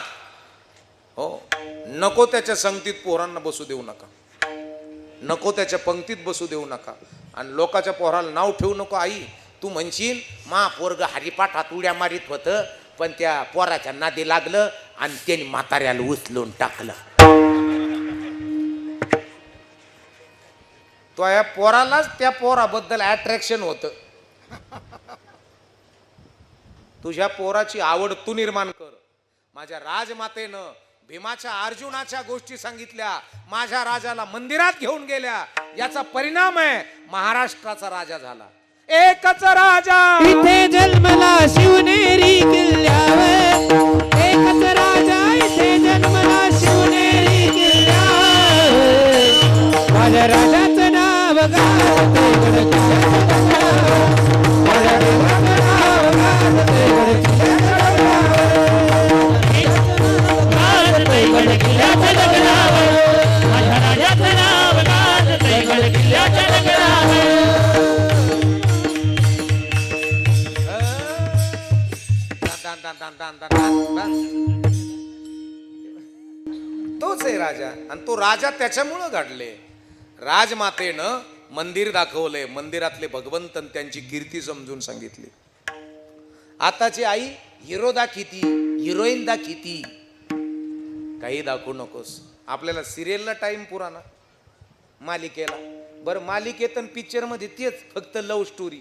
Speaker 1: हो नको त्याच्या संगतीत पोरांना बसू देऊ नका. नको त्याच्या पंक्तीत बसू देऊ नका. आणि लोकाच्या पोराला नाव ठेवू नको. आई तू म्हणशील मा पोरग हरिपाठात उड्या मारित होतं पण त्या पोराच्या नादी लागलं आणि त्यांनी म्हाताऱ्याला उचलून टाकलं. तो या पोरालाच त्या पोराबद्दल अट्रॅक्शन होतं. तुझ्या पोराची आवड तू निर्माण कर. माझ्या राजमातेनं भीमाच्या अर्जुनाच्या गोष्टी सांगितल्या. माझ्या राजाला मंदिरात घेऊन गेल्या. याचा परिणाम आहे महाराष्ट्राचा राजा झाला. एकच राजा
Speaker 4: इथे जन्मला शिवनेरी किल्ल्यावर. एकच राजा इथे जन्मला शिवनेरी किल्ल्यावर. माझ्या राजाचं नाव गाजते गडकिल्ल्याच्या डोंगरावर. माझ्या राजाचं नाव गाजते गडकिल्ल्याच्या डोंगरावर.
Speaker 3: माझ्या राजाचं नाव गाजते गडकिल्ल्याच्या डोंगरावर.
Speaker 1: तोच आहे राजा. आणि तो राजा त्याच्यामुळं घडले. राजमातेनं मंदिर दाखवले. मंदिरातले भगवंत त्यांची कीर्ती समजून सांगितली. आताची आई हिरो दाखिती, हिरोईन दाखिती. काही दाखवू नकोस. आपल्याला सिरियलला टाइम पुराना, मालिकेला. बरं मालिकेत आणि पिक्चर मध्ये तेच फक्त लव्ह स्टोरी.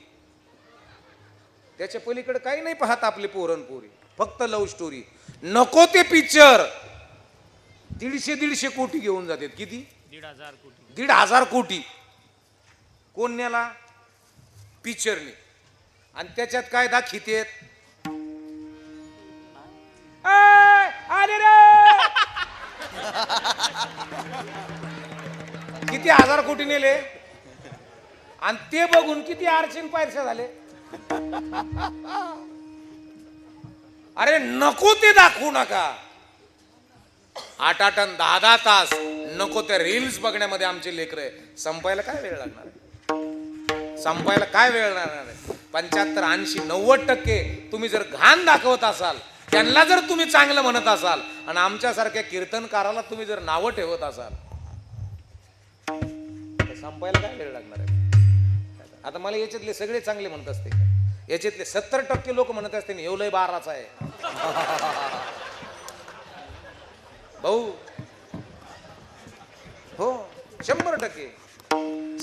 Speaker 1: त्याच्या पलीकडे काही नाही पाहत आपले पोरनपोरी. फक्त लव्ह स्टोरी. नको ते पिक्चर 150-150 कोटी घेऊन जातात. किती?
Speaker 3: 1,500 कोटी.
Speaker 1: 1,500 कोटी. कोण नेला? पिक्चरने. आणि त्याच्यात काय दाखितेत? आले रे किती 1000 कोटी नेले. आणि ते बघून किती अर्चन पैसे झाले. अरे नको ते दाखवू नका. 8-8 आणि 10-10 तास नको त्या रील्स बघण्यामध्ये आमचे लेकरं. संपायला काय वेळ लागणार आहे? संपायला काय वेळ लागणार आहे? 75-80-90% तुम्ही जर घाण दाखवत असाल, त्यांना जर तुम्ही चांगलं म्हणत असाल आणि आमच्यासारख्या कीर्तनकाराला तुम्ही जर नावं ठेवत असाल तर संपायला काय वेळ लागणार आहे? आता मला याच्यातले सगळे चांगले म्हणत असते, याच्यातले 70% लोक म्हणत असते हे लय बाराचा आहे. भाऊ हो 100%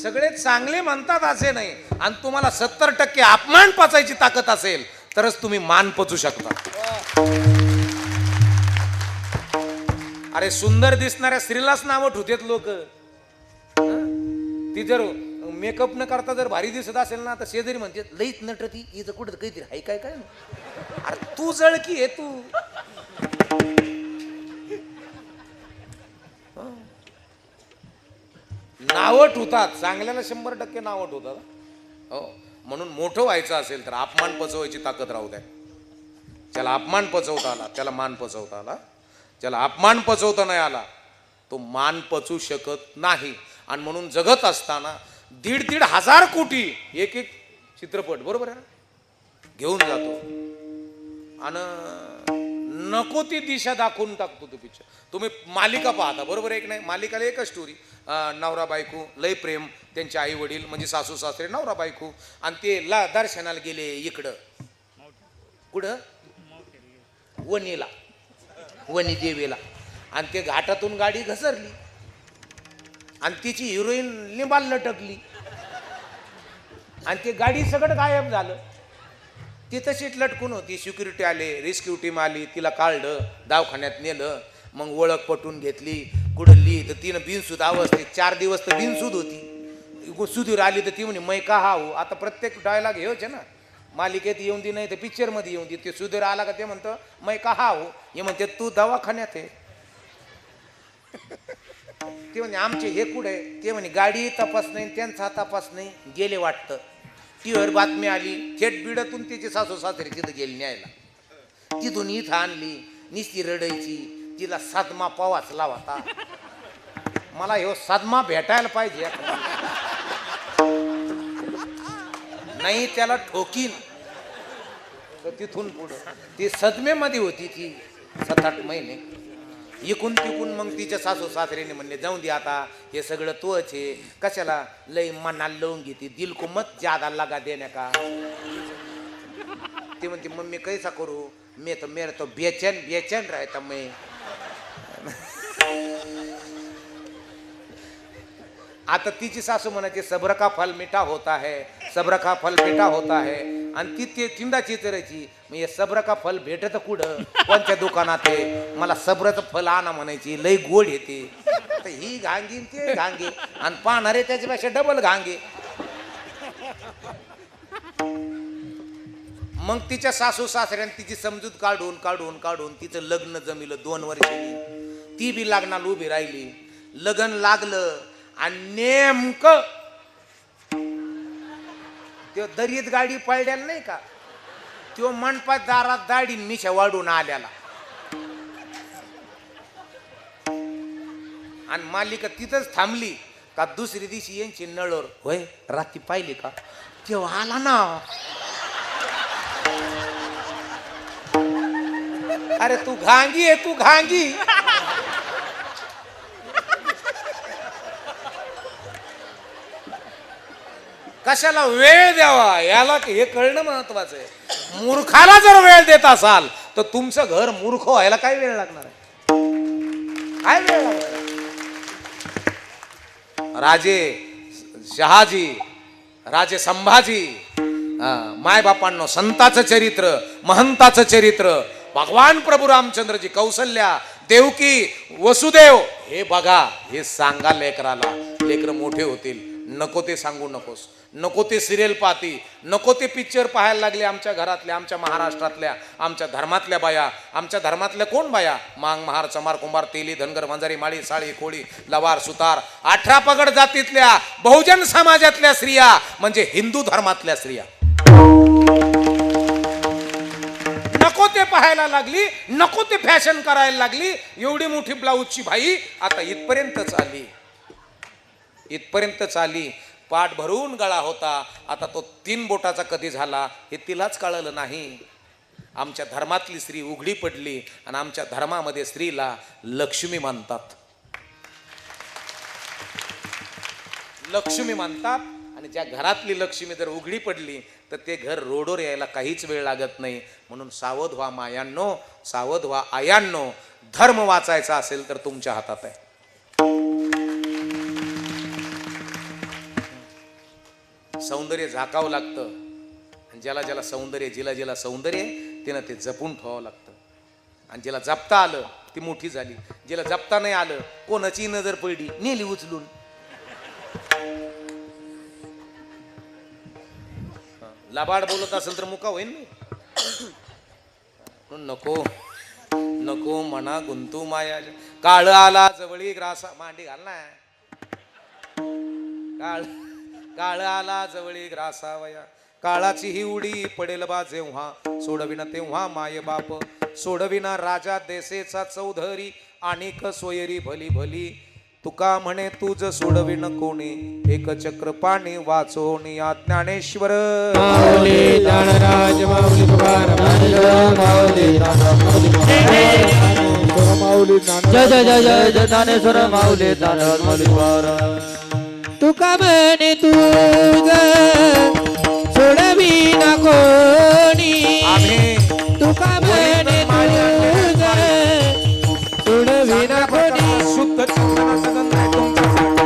Speaker 1: सगळे चांगले म्हणतात असे नाही. आणि तुम्हाला 70% अपमान पचायची ताकद असेल तरच तुम्ही मान पचू शकता. अरे सुंदर दिसणाऱ्या स्त्रीलाच नावं ठेवतात लोक. ती जर मेकअप न करता जर भारी दिसत असेल ना तर शेजारी म्हणते लईच नटती हिचं कुठं काहीतरी हाय काय काय. अरे तू जळकी आहे तू. नावं ठेवतात चांगल्याला 100% नावं ठेवतात. हो म्हणून मोठं व्हायचं असेल तर अपमान पचवायची ताकद राहू द्या. ज्याला अपमान पचवता आला त्याला मान पचवता आला. ज्याला अपमान पचवता नाही आला तो मान पचवू शकत नाही. आणि म्हणून जगत असताना 1,500 हजार कोटी एक एक चित्रपट बरोबर आहे ना घेऊन जातो आणि नको ती दिशा दाखवून टाकतो तो पिक्चर. तुम्ही मालिका पाहता बरोबर आहे की नाही. मालिकाला एकच स्टोरी, नवरा बायको लय प्रेम, त्यांचे आई वडील म्हणजे सासू सासरे नवरा बायको आणि ते दर्शनाला गेले इकडं कुठं वणीला वणी देवीला आणि ते घाटातून गाडी घसरली आणि तिची हिरोईन लिंबाल लटकली आणि ते गाडी सगळं गायब झालं. ती तशीच लटकून होती. सिक्युरिटी आले, रेस्क्यू टीम आली, तिला काढलं, दवाखान्यात नेलं, मग ओळख पटवून घेतली, कुडली तर तिनं बिनसूद अवस्थेत 4 दिवस तर बिनसूद होती. सुधीर आली तर ती म्हणे मै का हा हो. आता प्रत्येक डायलॉग हेच आहे ना, मालिकेत येऊन दे नाही तर पिक्चरमध्ये येऊन दे. ते सुधीर आला का ते म्हणतं मै का हा हो. हे म्हणते तू दवाखान्यात आहे. ते म्हणे आमचे हे कुठे. ते म्हणे गाडी तपास नाही त्यांचा तपास नाही गेले वाटतं. टीव्हीवर बातमी आली, थेट बिडातून त्याचे सासू सासरे तिथं गेले न्यायला. तिथून इथं आणली, निस्ती रडायची, तिला सदमा पावाच लावता. मला ह्यो सदमा भेटायला पाहिजे नाही त्याला ठोकीन. तर तिथून पुढं ती सदमेमध्ये होती ती 7-8 महिने. इकून तिकून मग तिच्या सासू सासऱ्याने म्हणले जाऊन दे आता हे सगळं तोच आहे, कशाला लई मनाला लावून घेते, दिल को मत ज्यादा लगा देण्या का. ती म्हणते मम्मी कैसा करू, मेरा तो बेचैन रहता मैं. आता तिची सासू म्हणायची सब्र का फल मीठा होता है, सब्र का फल मीठा होता है. आणि ती ते चिंदाची करायची मग हे सब्र का फल भेटत कुठं कोणत्या दुकानात आहे, मला सब्रचं फल आणा म्हणायची, लई गोड येते. तर ही घांगी ते घांगे आणि पाहणारे त्याच्यापेक्षा डबल घांगे. मग तिच्या सासू सासऱ्याने तिची समजूत काढून काढून काढून तिचं लग्न जमिलं 2 वर्षांनी. ती बी लग्नाला उभी राहिली. लग्न लागलं आणि नेमकं त्यो दरीत गाडी पळड्याला नाही का, त्यो मंडपात दारात दाढी मिशा वाढून आल्याला आणि मालिका तिथंच थांबली का दुसरी दिवशी यांची नळर होय रात्री पाहिली का तेव्हा आला ना. अरे तू घांगी आहे तू घांगी. कशाला वेळ द्यावा याला हे कळणं महत्वाचं आहे. मूर्खाला जर वेळ देत असाल तर तुमचं घर मूर्ख व्हायला काय वेळ लागणार आहे, काय वेळ लागणार आहे. राजे शहाजी, राजे संभाजी, माय बापांनो संताचं चरित्र, महंताचं चरित्र, भगवान प्रभू रामचंद्रजी, कौसल्या, देवकी, वसुदेव हे बघा, हे सांगा लेकराला. लेकर मोठे होतील. नको ते सांगू नकोस, नको ते सिरियल पाहती, नको ते पिक्चर पाहायला लागले. आमच्या घरातल्या, आमच्या महाराष्ट्रातल्या, आमच्या धर्मातल्या बाया, आमच्या धर्मातल्या कोण बाया, मांग महार चमार कुंभार तेली धनगर वंजारी माळी साळी कोळी लवार सुतार 18 पगड जातीतल्या बहुजन समाजातल्या स्त्रिया म्हणजे हिंदू धर्मातल्या स्त्रिया नको ते पाहायला लागली, नको ते फॅशन करायला लागली. एवढी मोठी ब्लाऊजची भाई आता इथपर्यंतच आली, इथपर्यंतच आली. पाठ भरून गळा होता, आता तो 3 बोटाचा कधी झाला हे तिलाच कळलं नाही. आमच्या धर्मातली स्त्री उघडी पडली आणि आमच्या धर्मामध्ये स्त्रीला लक्ष्मी मानतात, लक्ष्मी मानतात. आणि ज्या घरातली लक्ष्मी जर उघडी पडली तर ते घर रोडवर यायला काहीच वेळ लागत नाही. म्हणून सावध व्हा मायांनो, सावध व्हा आयांनो. धर्म वाचायचा असेल तर तुमच्या हातात आहे. सौंदर्य झाकावं लागतं आणि ज्याला ज्याला सौंदर्य, जिला जिला सौंदर्य आहे तिनं ते जपून ठेवावं लागतं. आणि जिला जपता आलं ती मोठी झाली, जिला जपता नाही आलं कोणाची नजर पडली नेली उचलून. लबाड बोलत असेल तर मुका होईल नाही. नको नको म्हणा गुंतू माया. काळ आला जवळी ग्रासा मांडी घाल ना. काळ आला जवळी ग्रासावया. काळाची ही उडी पडेल बा जेव्हा, सोडविना तेव्हा माय बाप. सोडविना राजा देसेचा चौधरी, आणिक सोयरी भली भली. तुका म्हणे तुझ सोडविन कोणी, एक चक्र पाणी वाचोनी ज्ञानेश्वर.
Speaker 4: माऊली ज्ञानराज माऊली तुकाराम माऊली माऊली
Speaker 5: जय जय जय जय जय ज्ञानेश्वर माऊली ज्ञानराज माऊली तुकाराम.
Speaker 4: तुका म्हणे तुझ सोडविना कोणी,
Speaker 1: आम्ही
Speaker 4: तुका म्हणे तुझ सोडविना कोणी.
Speaker 1: शुद्ध चंदनाचा गंध आहे तुमच्यासाठी.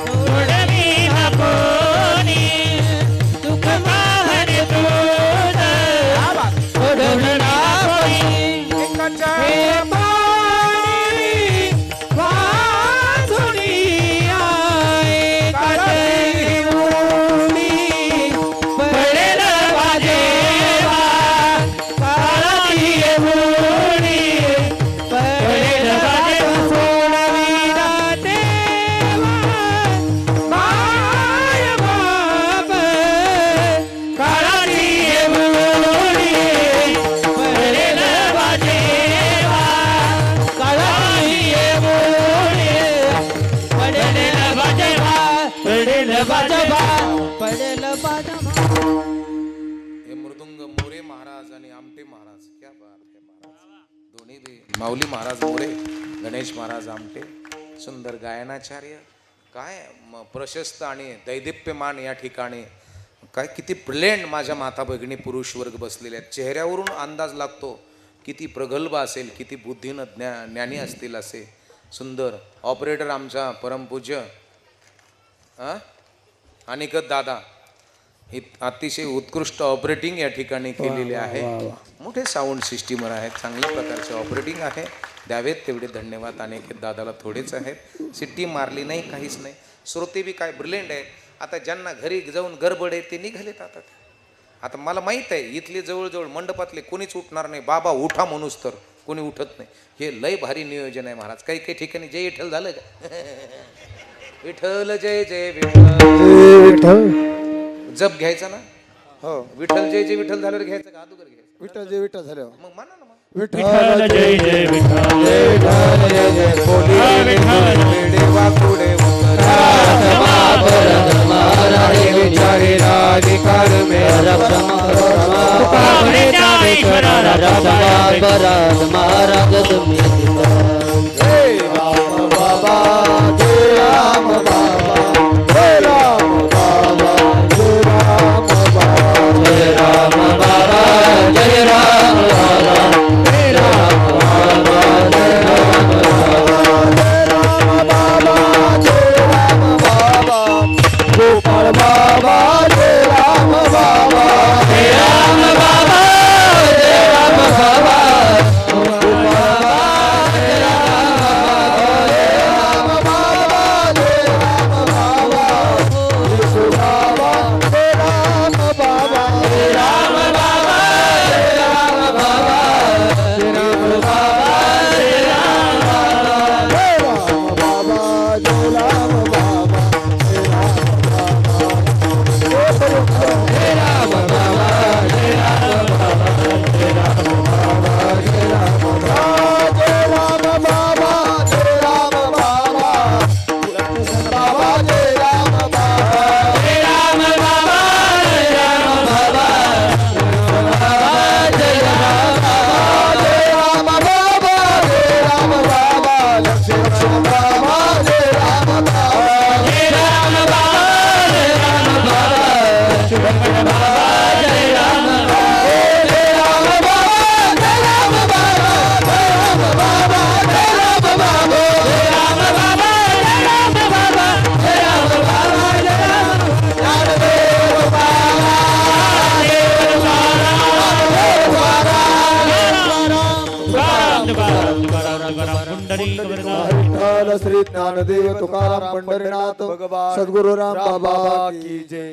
Speaker 3: सोडविना कोणी, तुका म्हणे तुझ
Speaker 4: सोडविना कोणी. हे पाणी वाचुनी आहे काठी उडी, पडेल वाजेवा काठी उडी, पडेल वाजेवा. सोडविना तेव्हा माय बाप काठी उडी, पडेल वाजेवा काठी उडी, पडेल वाजेवा पडेल वाजेवा पडेल वाजेवा.
Speaker 1: हे मृदुंग मोरे महाराज आणि आमटे महाराज, क्या बात है महाराज. दोन्ही बी माऊली महाराज मोरे, गणेश महाराज आमटे. सुंदर गायनाचार्य. काय प्रशस्त आणि दैदिप्यमान या ठिकाणी. काय किती ब्रिलियंट माझ्या माता भगिनी पुरुष वर्ग बसलेले आहेत. चेहऱ्यावरून अंदाज लागतो किती प्रगल्भ असेल, किती बुद्धीनं ज्ञानी असतील असे. सुंदर ऑपरेटर आमचा परमपूज्य अनिकेत दादा, अतिशय उत्कृष्ट ऑपरेटिंग या ठिकाणी केलेले आहे. मोठे साऊंड सिस्टीमर आहेत, चांगल्या प्रकारचे ऑपरेटिंग आहे. द्यावेत तेवढे धन्यवाद. अनिकेत दादाला थोडेच आहेत. सिट्टी मारली नाही, काहीच नाही. श्रोते बी काय ब्रिलियंट आहे. आता ज्यांना घरी जाऊन गडबड आहे ते निघालेत. आता मला माहीत आहे इथले जवळजवळ मंडपातले कोणीच उठणार नाही. बाबा उठा म्हणूच तर कोणी उठत नाही. हे लय भारी नियोजन आहे महाराज. काही काही ठिकाणी जय विठ्ठल झालं का. विठ्ठल जय जय विठ्ठल. जप घ्यायचा ना.
Speaker 2: हो
Speaker 1: विठ्ठल जय जय विठ्ठल झाल्यावर घ्यायचं का अगोदर घ्यायचं.
Speaker 2: विठ्ठल जय विठ्ठल झाल्यावर
Speaker 1: मग म्हणा ना मग.
Speaker 3: विठ्ठल जय जय विठ्ठल.
Speaker 4: विचारे राधिकार मेरा
Speaker 5: महाराज तुम्ही
Speaker 2: जय राम बाबा, जय राम बाबा, जय राम बाबा, जय राम बाबा,
Speaker 5: जय राम बाबा जय राम बाबा जय राम बाबा जय राम बाबा
Speaker 2: जय राम बाबा, जय राम बाबा, विठ्ठल श्री ज्ञानदेव तुकाराम पंढरीनाथ सद्गुरु राम बाबा की जय.